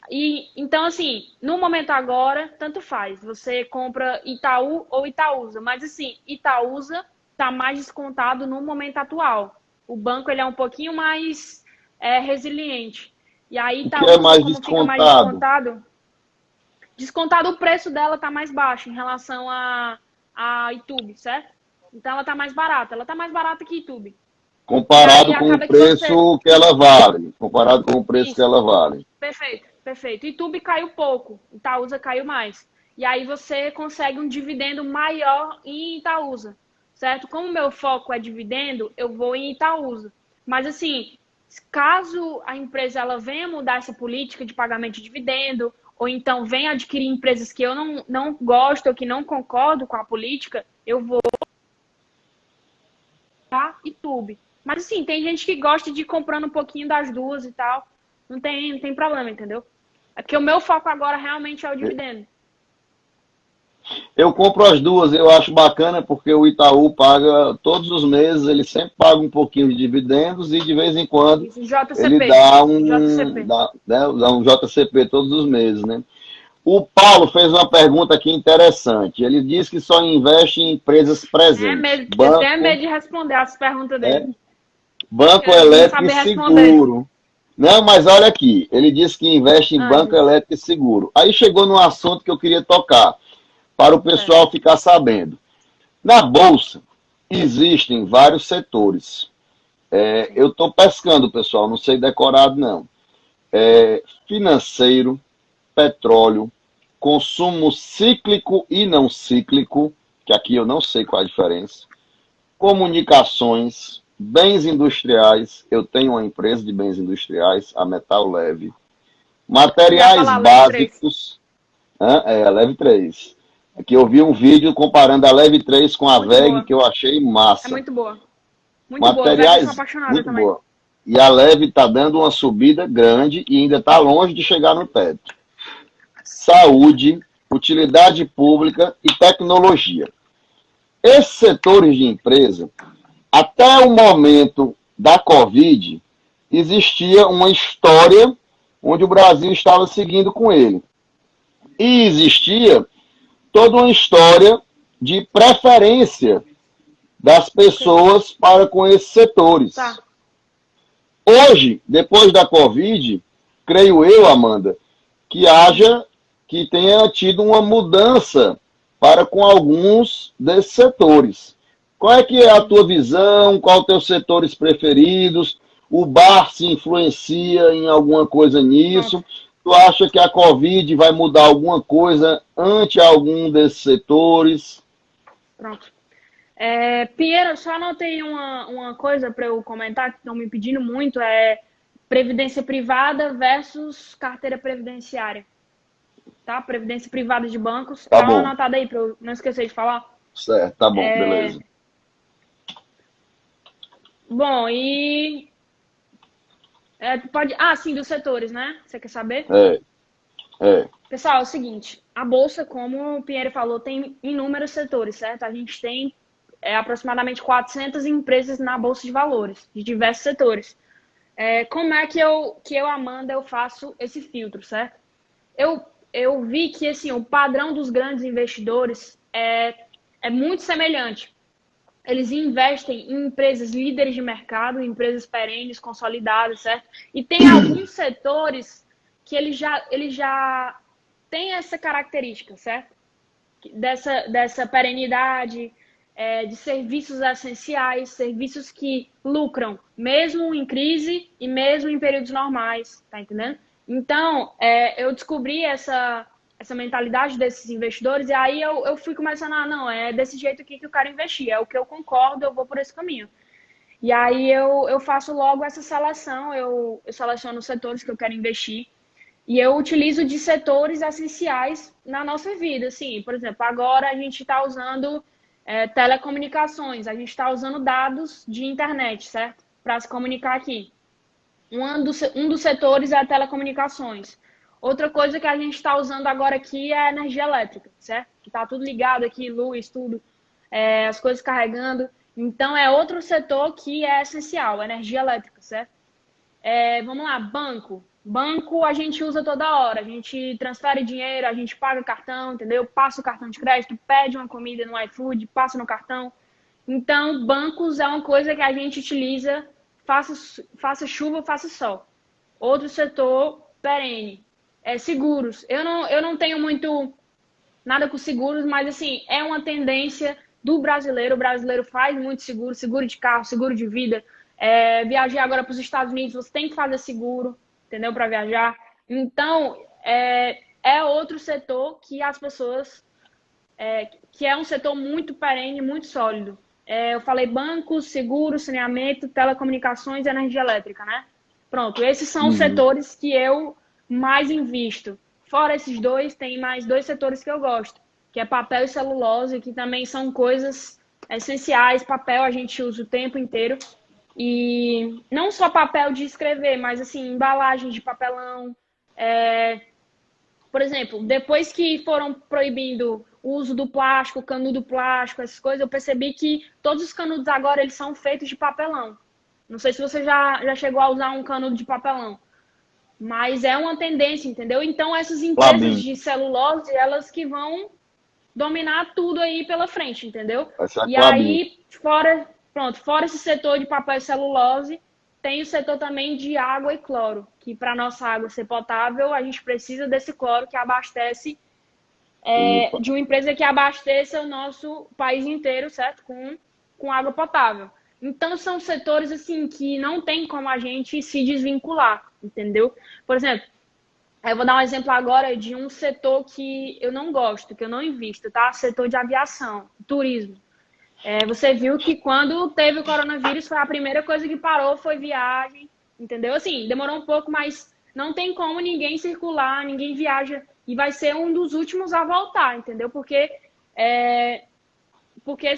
Então, assim, no momento agora, tanto faz. Você compra Itaú ou Itaúsa. Mas, assim, Itaúsa está mais descontado no momento atual. O banco ele é um pouquinho mais resiliente. E aí, Itaúsa, mais como fica mais descontado, o preço dela está mais baixo em relação a YouTube, certo? Então, ela está mais barata. Ela está mais barata que YouTube. Comparado com o preço que ela vale. Comparado com o preço que ela vale. Perfeito, perfeito. YouTube caiu pouco, Itaúsa caiu mais. E aí você consegue um dividendo maior em Itaúsa, certo? Como o meu foco é dividendo, eu vou em Itaúsa. Mas assim, caso a empresa ela venha mudar essa política de pagamento de dividendo, ou então venha adquirir empresas que eu não gosto ou que não concordo com a política, eu vou para YouTube. Mas assim, tem gente que gosta de ir comprando um pouquinho das duas e tal. Não tem problema, entendeu? É porque o meu foco agora realmente é o dividendo. Eu compro as duas, eu acho bacana porque o Itaú paga todos os meses, ele sempre paga um pouquinho de dividendos e de vez em quando ele dá um JCP todos os meses, né? O Paulo fez uma pergunta aqui interessante. Ele diz que só investe em empresas presentes. Eu tenho medo de responder as perguntas dele. Banco elétrico e seguro. Não, mas olha aqui. Ele disse que investe em banco elétrico e seguro. Aí chegou num assunto que eu queria tocar, para o pessoal ficar sabendo. Na Bolsa, existem vários setores. Eu estou pescando, pessoal, não sei decorado, não. Financeiro, petróleo, consumo cíclico e não cíclico, que aqui eu não sei qual a diferença, comunicações, bens industriais, eu tenho uma empresa de bens industriais, a Metal Leve, materiais básicos, a Leve 3. Aqui eu vi um vídeo comparando a Leve 3 com a VEG, que eu achei massa. É muito boa. Muito materiais, boa. Muito boa. E a Leve está dando uma subida grande e ainda está longe de chegar no teto. Saúde, utilidade pública e tecnologia. Esses setores de empresa, até o momento da Covid, existia uma história onde o Brasil estava seguindo com ele. E existia toda uma história de preferência das pessoas para com esses setores. Tá. Hoje, depois da Covid, creio eu, Amanda, que tenha tido uma mudança para com alguns desses setores. Qual é que é a tua visão? Qual os teus setores preferidos? O bar se influencia em alguma coisa nisso? Tu acha que a Covid vai mudar alguma coisa ante algum desses setores? Pronto. Pinheiro, só anotei uma coisa para eu comentar, que estão me pedindo muito, previdência privada versus carteira previdenciária. Tá? Previdência privada de bancos. Tá Dá uma bom. anotada aí para eu não esquecer de falar. Certo, tá bom, beleza. Bom, e... sim, dos setores, né? Você quer saber? É. Pessoal, é o seguinte, a Bolsa, como o Pinheiro falou, tem inúmeros setores, certo? A gente tem aproximadamente 400 empresas na Bolsa de Valores, de diversos setores. Como é que eu, Amanda, eu faço esse filtro, certo? Eu, eu vi que assim, o padrão dos grandes investidores é muito semelhante. Eles investem em empresas líderes de mercado, em empresas perenes, consolidadas, certo? E tem alguns setores que ele já tem essa característica, certo? Dessa perenidade, de serviços essenciais, serviços que lucram, mesmo em crise e mesmo em períodos normais, tá entendendo? Então, eu descobri essa mentalidade desses investidores e aí eu fui começando não, é desse jeito aqui que eu quero investir, é o que eu concordo, eu vou por esse caminho. E aí eu faço logo essa seleção, eu seleciono os setores que eu quero investir e eu utilizo de setores essenciais na nossa vida. Assim, por exemplo, agora a gente está usando telecomunicações, a gente está usando dados de internet, certo? Para se comunicar aqui. Um dos setores é telecomunicações. Outra coisa que a gente está usando agora aqui é energia elétrica, certo? Que está tudo ligado aqui, luz, tudo, as coisas carregando. Então, é outro setor que é essencial, energia elétrica, certo? Vamos lá, banco. Banco a gente usa toda hora. A gente transfere dinheiro, a gente paga cartão, entendeu? Passa o cartão de crédito, pede uma comida no iFood, passa no cartão. Então, bancos é uma coisa que a gente utiliza, faça chuva, faça sol. Outro setor perene. Seguros. Eu não tenho muito nada com seguros, mas assim, é uma tendência do brasileiro. O brasileiro faz muito seguro, seguro de carro, seguro de vida. Viajar agora para os Estados Unidos, você tem que fazer seguro, entendeu? Para viajar. Então, é outro setor que as pessoas. Que é um setor muito perene, muito sólido. Eu falei bancos, seguros, saneamento, telecomunicações e energia elétrica, né? Pronto, esses são os Uhum. setores que eu mais invisto. Fora esses dois, tem mais dois setores que eu gosto, que é papel e celulose, que também são coisas essenciais. Papel a gente usa o tempo inteiro. E não só papel de escrever, mas assim, embalagens de papelão. Por exemplo, depois que foram proibindo o uso do plástico, canudo plástico, essas coisas, eu percebi que todos os canudos agora eles são feitos de papelão. Não sei se você já chegou a usar um canudo de papelão, mas é uma tendência, entendeu? Então, essas empresas Klabin. de celulose, elas que vão dominar tudo aí pela frente, entendeu? Vai ser a E Klabin. aí, fora esse setor de papel e celulose, tem o setor também de água e cloro, que para nossa água ser potável, a gente precisa desse cloro que abastece, Opa. de uma empresa que abasteça o nosso país inteiro, certo? Com água potável. Então, são setores assim que não tem como a gente se desvincular, entendeu? Por exemplo, eu vou dar um exemplo agora de um setor que eu não gosto, que eu não invisto, tá? Setor de aviação, turismo. Você viu que quando teve o coronavírus, foi a primeira coisa que parou, foi viagem, entendeu? Assim, demorou um pouco, mas não tem como ninguém circular, ninguém viaja, e vai ser um dos últimos a voltar, entendeu? Porque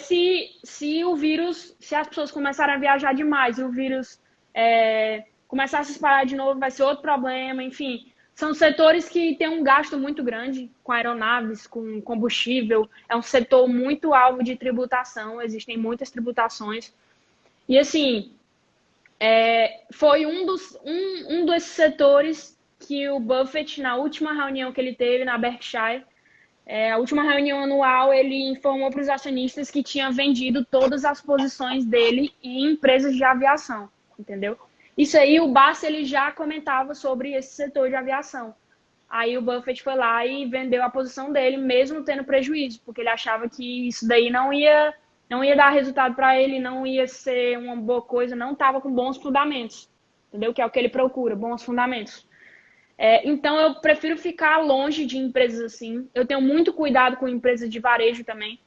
se o vírus, se as pessoas começarem a viajar demais e o vírus começar a se espalhar de novo, vai ser outro problema, enfim. São setores que têm um gasto muito grande com aeronaves, com combustível. É um setor muito alvo de tributação, existem muitas tributações. E, assim, foi um desses setores que o Buffett, na última reunião que ele teve na Berkshire, a última reunião anual, ele informou para os acionistas que tinha vendido todas as posições dele em empresas de aviação, entendeu? Isso aí, o Bassi, ele já comentava sobre esse setor de aviação. Aí o Buffett foi lá e vendeu a posição dele, mesmo tendo prejuízo, porque ele achava que isso daí não ia dar resultado para ele, não ia ser uma boa coisa, não estava com bons fundamentos, entendeu? Que é o que ele procura, bons fundamentos. Então, eu prefiro ficar longe de empresas assim. Eu tenho muito cuidado com empresas de varejo também.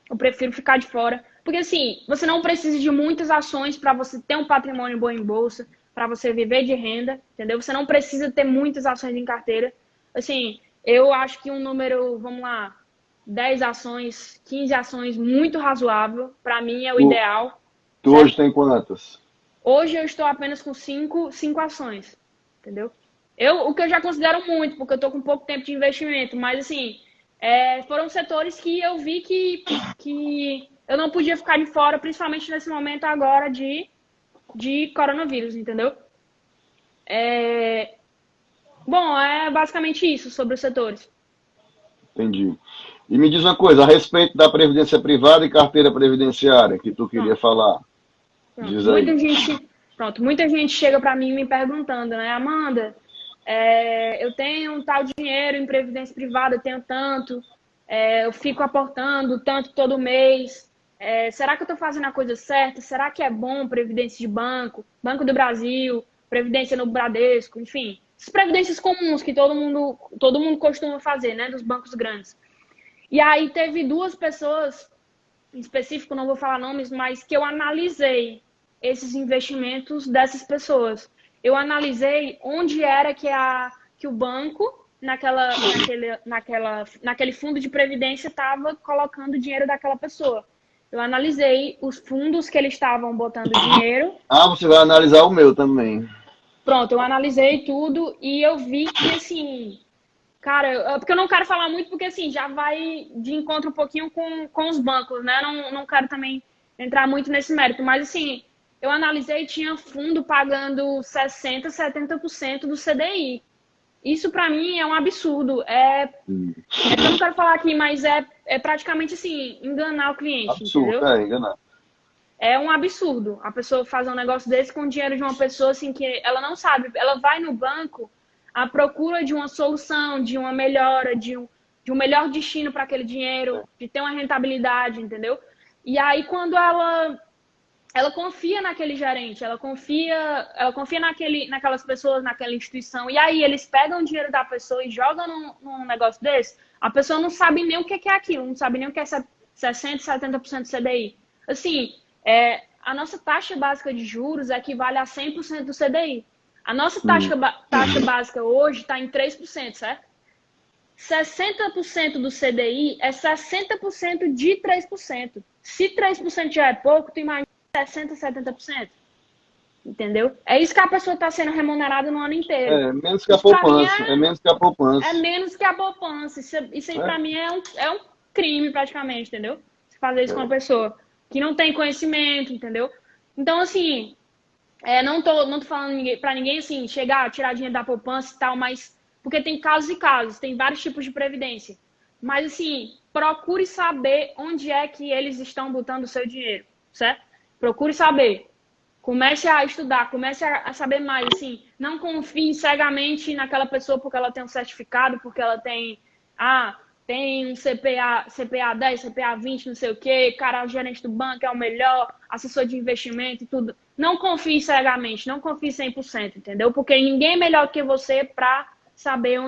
Eu prefiro ficar de fora. Porque, assim, você não precisa de muitas ações para você ter um patrimônio bom em bolsa, para você viver de renda, entendeu? Você não precisa ter muitas ações em carteira. Assim, eu acho que um número, vamos lá, 10 ações, 15 ações, muito razoável. Para mim é o Tu, ideal, tu certo? hoje tem quantas? Hoje eu estou apenas com cinco ações, entendeu? O que eu já considero muito, porque eu estou com pouco tempo de investimento, mas assim, foram setores que eu vi que eu não podia ficar de fora, principalmente nesse momento agora de coronavírus, entendeu? Bom, é basicamente isso sobre os setores. Entendi. E me diz uma coisa, a respeito da previdência privada e carteira previdenciária, que tu queria Pronto, falar. pronto. Diz aí. Muita gente chega para mim me perguntando, né, Amanda, eu tenho um tal dinheiro em previdência privada, eu tenho tanto, eu fico aportando tanto todo mês. Será que eu estou fazendo a coisa certa? Será que é bom previdência de banco, Banco do Brasil, previdência no Bradesco, enfim, as previdências comuns que todo mundo costuma fazer, né, dos bancos grandes. E aí teve duas pessoas, em específico, não vou falar nomes, mas que eu analisei esses investimentos dessas pessoas. Eu analisei onde era que o banco, naquele fundo de previdência, estava colocando o dinheiro daquela pessoa. Eu analisei os fundos que eles estavam botando dinheiro. Ah, você vai analisar o meu também. Pronto, eu analisei tudo e eu vi que, assim, cara, porque eu não quero falar muito, porque assim, já vai de encontro um pouquinho com os bancos, né? Não quero também entrar muito nesse mérito, mas assim, eu analisei e tinha fundo pagando 60%, 70% do CDI. Isso para mim é um absurdo. É que eu não quero falar aqui, mas é praticamente assim, enganar o cliente, Absurdo, entendeu? enganar. É um absurdo a pessoa fazer um negócio desse com o dinheiro de uma pessoa assim que ela não sabe. Ela vai no banco à procura de uma solução, de uma melhora, de um melhor destino para aquele dinheiro, de ter uma rentabilidade, entendeu? E aí quando ela confia naquele gerente, ela confia naquelas pessoas, naquela instituição, e aí eles pegam o dinheiro da pessoa e jogam num negócio desse, a pessoa não sabe nem o que é aquilo, não sabe nem o que é 60%, 70% do CDI. Assim, a nossa taxa básica de juros equivale a 100% do CDI. A nossa taxa básica hoje está em 3%, certo? 60% do CDI é 60% de 3%. Se 3% já é pouco, tu imagina 60%, 70%. Entendeu? É isso que a pessoa está sendo remunerada no ano inteiro. Menos que a Isso para mim poupança. É menos que a poupança. é menos que a poupança. Isso aí para mim é um crime praticamente, entendeu? Você fazer isso com uma pessoa que não tem conhecimento, entendeu? Então, assim, não tô falando para ninguém assim, chegar, tirar dinheiro da poupança e tal, mas porque tem casos e casos, tem vários tipos de previdência. Mas, assim, procure saber onde é que eles estão botando o seu dinheiro, certo? Procure saber. Comece a estudar, comece a saber mais, assim, não confie cegamente naquela pessoa porque ela tem um certificado, porque ela tem um CPA 10, CPA 20, não sei o quê, cara, o gerente do banco é o melhor, assessor de investimento e tudo. Não confie cegamente, não confie 100%, entendeu? Porque ninguém é melhor que você para saber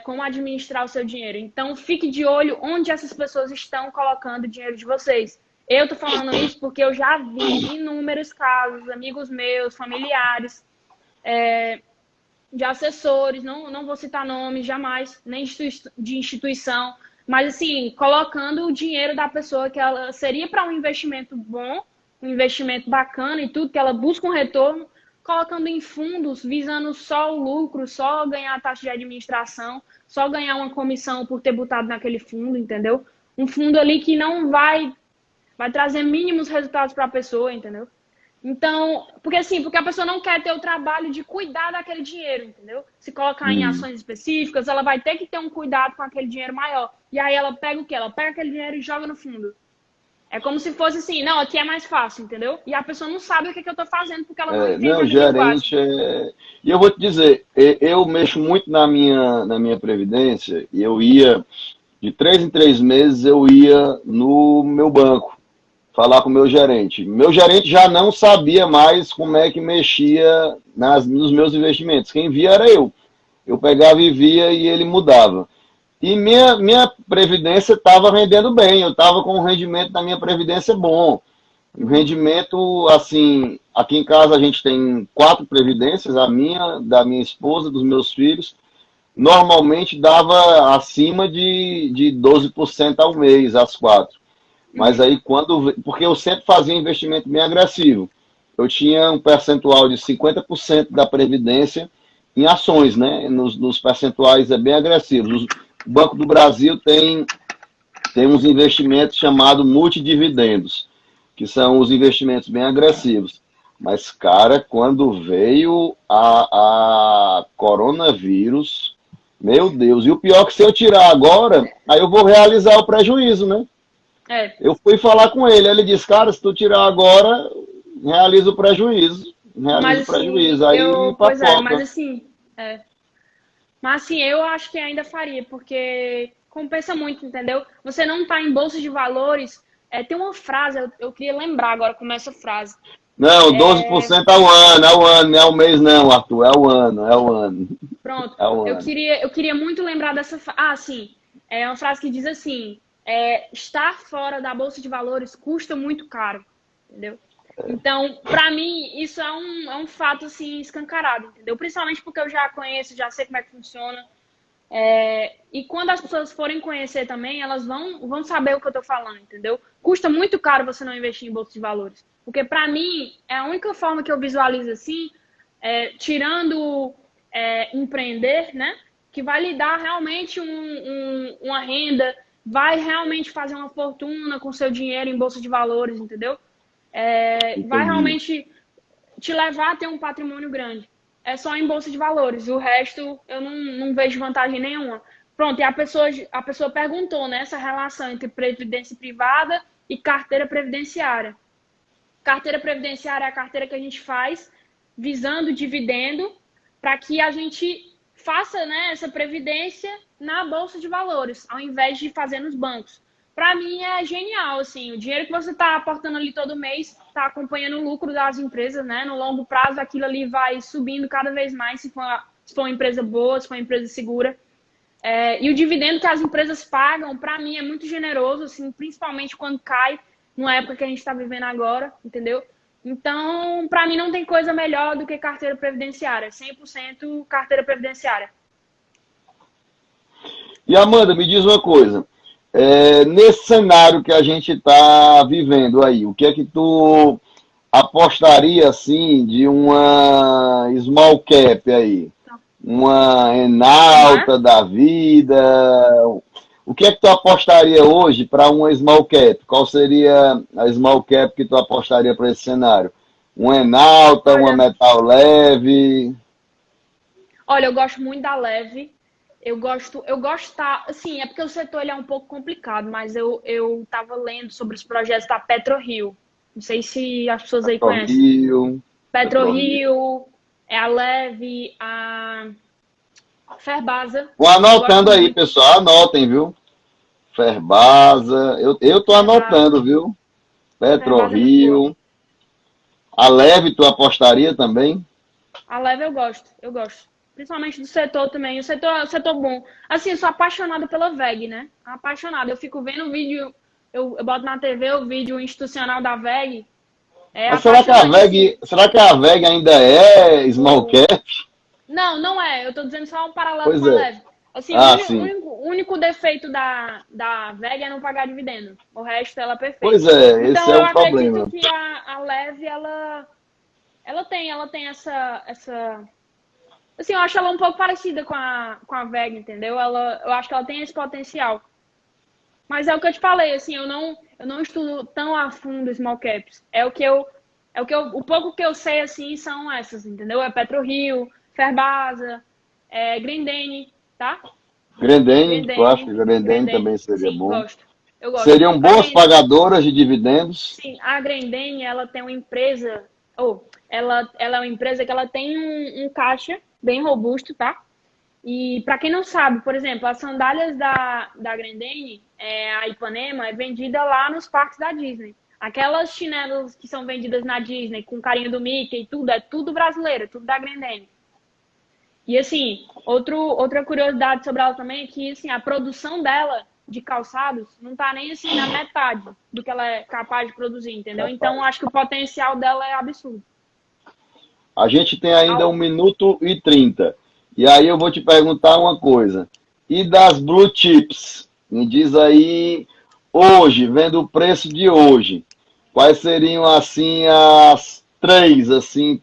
como administrar o seu dinheiro. Então, fique de olho onde essas pessoas estão colocando o dinheiro de vocês. Eu tô falando isso porque eu já vi inúmeros casos, amigos meus, familiares, de assessores, não vou citar nomes jamais, nem de instituição, mas assim, colocando o dinheiro da pessoa que ela seria para um investimento bom, um investimento bacana e tudo, que ela busca um retorno, colocando em fundos, visando só o lucro, só ganhar a taxa de administração, só ganhar uma comissão por ter botado naquele fundo, entendeu? Um fundo ali que não vai trazer mínimos resultados para a pessoa, entendeu? Então, porque a pessoa não quer ter o trabalho de cuidar daquele dinheiro, entendeu? Se colocar em ações específicas, ela vai ter que ter um cuidado com aquele dinheiro maior. E aí ela pega o quê? Ela pega aquele dinheiro e joga no fundo. É como se fosse assim, não, aqui é mais fácil, entendeu? E a pessoa não sabe o que eu tô fazendo porque ela não entende Não, a gerente E eu vou te dizer, eu mexo muito na minha previdência e eu ia, de 3 em 3 meses, eu ia no meu banco falar com o meu gerente. Meu gerente já não sabia mais como é que mexia nos meus investimentos. Quem via era eu. Eu pegava e via e ele mudava. E minha previdência estava rendendo bem. Eu estava com um rendimento da minha previdência bom. Um rendimento, assim, aqui em casa a gente tem 4 previdências, a minha, da minha esposa, dos meus filhos. Normalmente dava acima de 12% ao mês, as 4. Mas aí porque eu sempre fazia um investimento bem agressivo. Eu tinha um percentual de 50% da previdência em ações, né? Nos percentuais bem agressivos. O Banco do Brasil tem uns investimentos chamados multidividendos, que são os investimentos bem agressivos. Mas, cara, quando veio a coronavírus, meu Deus, e o pior é que se eu tirar agora, aí eu vou realizar o prejuízo, né? É. Eu fui falar com ele, ele disse, cara, se tu tirar agora, realiza o prejuízo. Realiza o prejuízo. Aí pois é, papoca. mas assim, eu acho que ainda faria, porque compensa muito, entendeu? Você não tá em bolsa de valores. Tem uma frase, eu queria lembrar agora como é essa frase. Não, 12% ao ano, não é o mês não, Arthur, é o ano. Pronto, É o eu ano. queria muito lembrar dessa frase. Ah, sim, é uma frase que diz assim, estar fora da bolsa de valores custa muito caro, entendeu? Então, para mim, isso é um fato, assim, escancarado, entendeu? Principalmente porque eu já conheço, já sei como é que funciona. E quando as pessoas forem conhecer também, elas vão saber o que eu tô falando, entendeu? Custa muito caro você não investir em bolsa de valores. Porque, para mim, é a única forma que eu visualizo assim, tirando empreender, né? Que vai lhe dar realmente uma renda, vai realmente fazer uma fortuna com seu dinheiro em bolsa de valores, entendeu? Vai Entendi. realmente te levar a ter um patrimônio grande. É só em bolsa de valores. O resto eu não vejo vantagem nenhuma. Pronto, e a pessoa perguntou, né, essa relação entre previdência privada e carteira previdenciária. Carteira previdenciária é a carteira que a gente faz visando dividendo para que a gente faça, né, essa previdência na bolsa de valores, ao invés de fazer nos bancos. Para mim é genial, assim, o dinheiro que você está aportando ali todo mês está acompanhando o lucro das empresas, né? No longo prazo, aquilo ali vai subindo cada vez mais, se for uma empresa boa, se for uma empresa segura. E o dividendo que as empresas pagam, para mim, é muito generoso, assim, principalmente quando cai, numa época que a gente está vivendo agora, entendeu? Então, para mim, não tem coisa melhor do que carteira previdenciária, 100% carteira previdenciária. E Amanda, me diz uma coisa. Nesse cenário que a gente está vivendo aí, o que é que tu apostaria assim de uma small cap aí? Uma Não é? Enalta da vida? O que é que tu apostaria hoje para uma small cap? Qual seria a small cap que tu apostaria para esse cenário? Uma Enalta, uma Olha, Metal Leve? Olha, eu gosto muito da Leve. Eu gosto tá, assim, é porque o setor ele é um pouco complicado, mas eu tava lendo sobre os projetos da PetroRio. Não sei se as pessoas aí conhecem. PetroRio, PetroRio. PetroRio, a Leve, a Ferbasa. Vou Eu gosto anotando aí, muito. pessoal. Anotem, viu? Ferbasa. Eu tô Ferbasa, anotando, viu? Ferbasa é muito boa. PetroRio. A Leve, tu apostaria também? A Leve eu gosto. Principalmente do setor também. O setor bom. Assim, eu sou apaixonada pela VEG, né? Apaixonada. Eu fico vendo o vídeo, eu boto na TV o vídeo institucional da VEG. É Mas apaixonadíssimo. será que a VEG ainda é small O... cap? Não, não é. Eu tô dizendo só um paralelo Pois com a é. Leve. Assim, Ah, sim. o único defeito da VEG é não pagar dividendo. O resto, ela é Pois perfeita. é, esse Então, é eu o acredito problema. que a Leve, ela tem essa. Assim, eu acho ela um pouco parecida com a VEG, entendeu? Eu acho que ela tem esse potencial. Mas é o que eu te falei, assim, eu não estudo tão a fundo small caps. O pouco que eu sei, assim, são essas, entendeu? É PetroRio, Ferbasa, Grendene, tá? Grendene, eu acho que Grendene, Grendene Grendene, também seria sim, bom. gosto. Eu gosto. Seriam A boas pagadoras de dividendos. Sim, a Grendene, ela tem uma empresa, ela é uma empresa que ela tem um caixa bem robusto, tá? E para quem não sabe, por exemplo, as sandálias da Grendene, a Ipanema, é vendida lá nos parques da Disney. Aquelas chinelas que são vendidas na Disney com carinho do Mickey e tudo, é tudo brasileiro, é tudo da Grendene. E assim, outra curiosidade sobre ela também é que assim, a produção dela de calçados não tá nem assim na metade do que ela é capaz de produzir, entendeu? Então, Rapaz. acho que o potencial dela é absurdo. A gente tem ainda Au- 1 minuto e 30. E aí eu vou te perguntar uma coisa. E das blue chips? Me diz aí, hoje, vendo o preço de hoje, quais seriam assim as três assim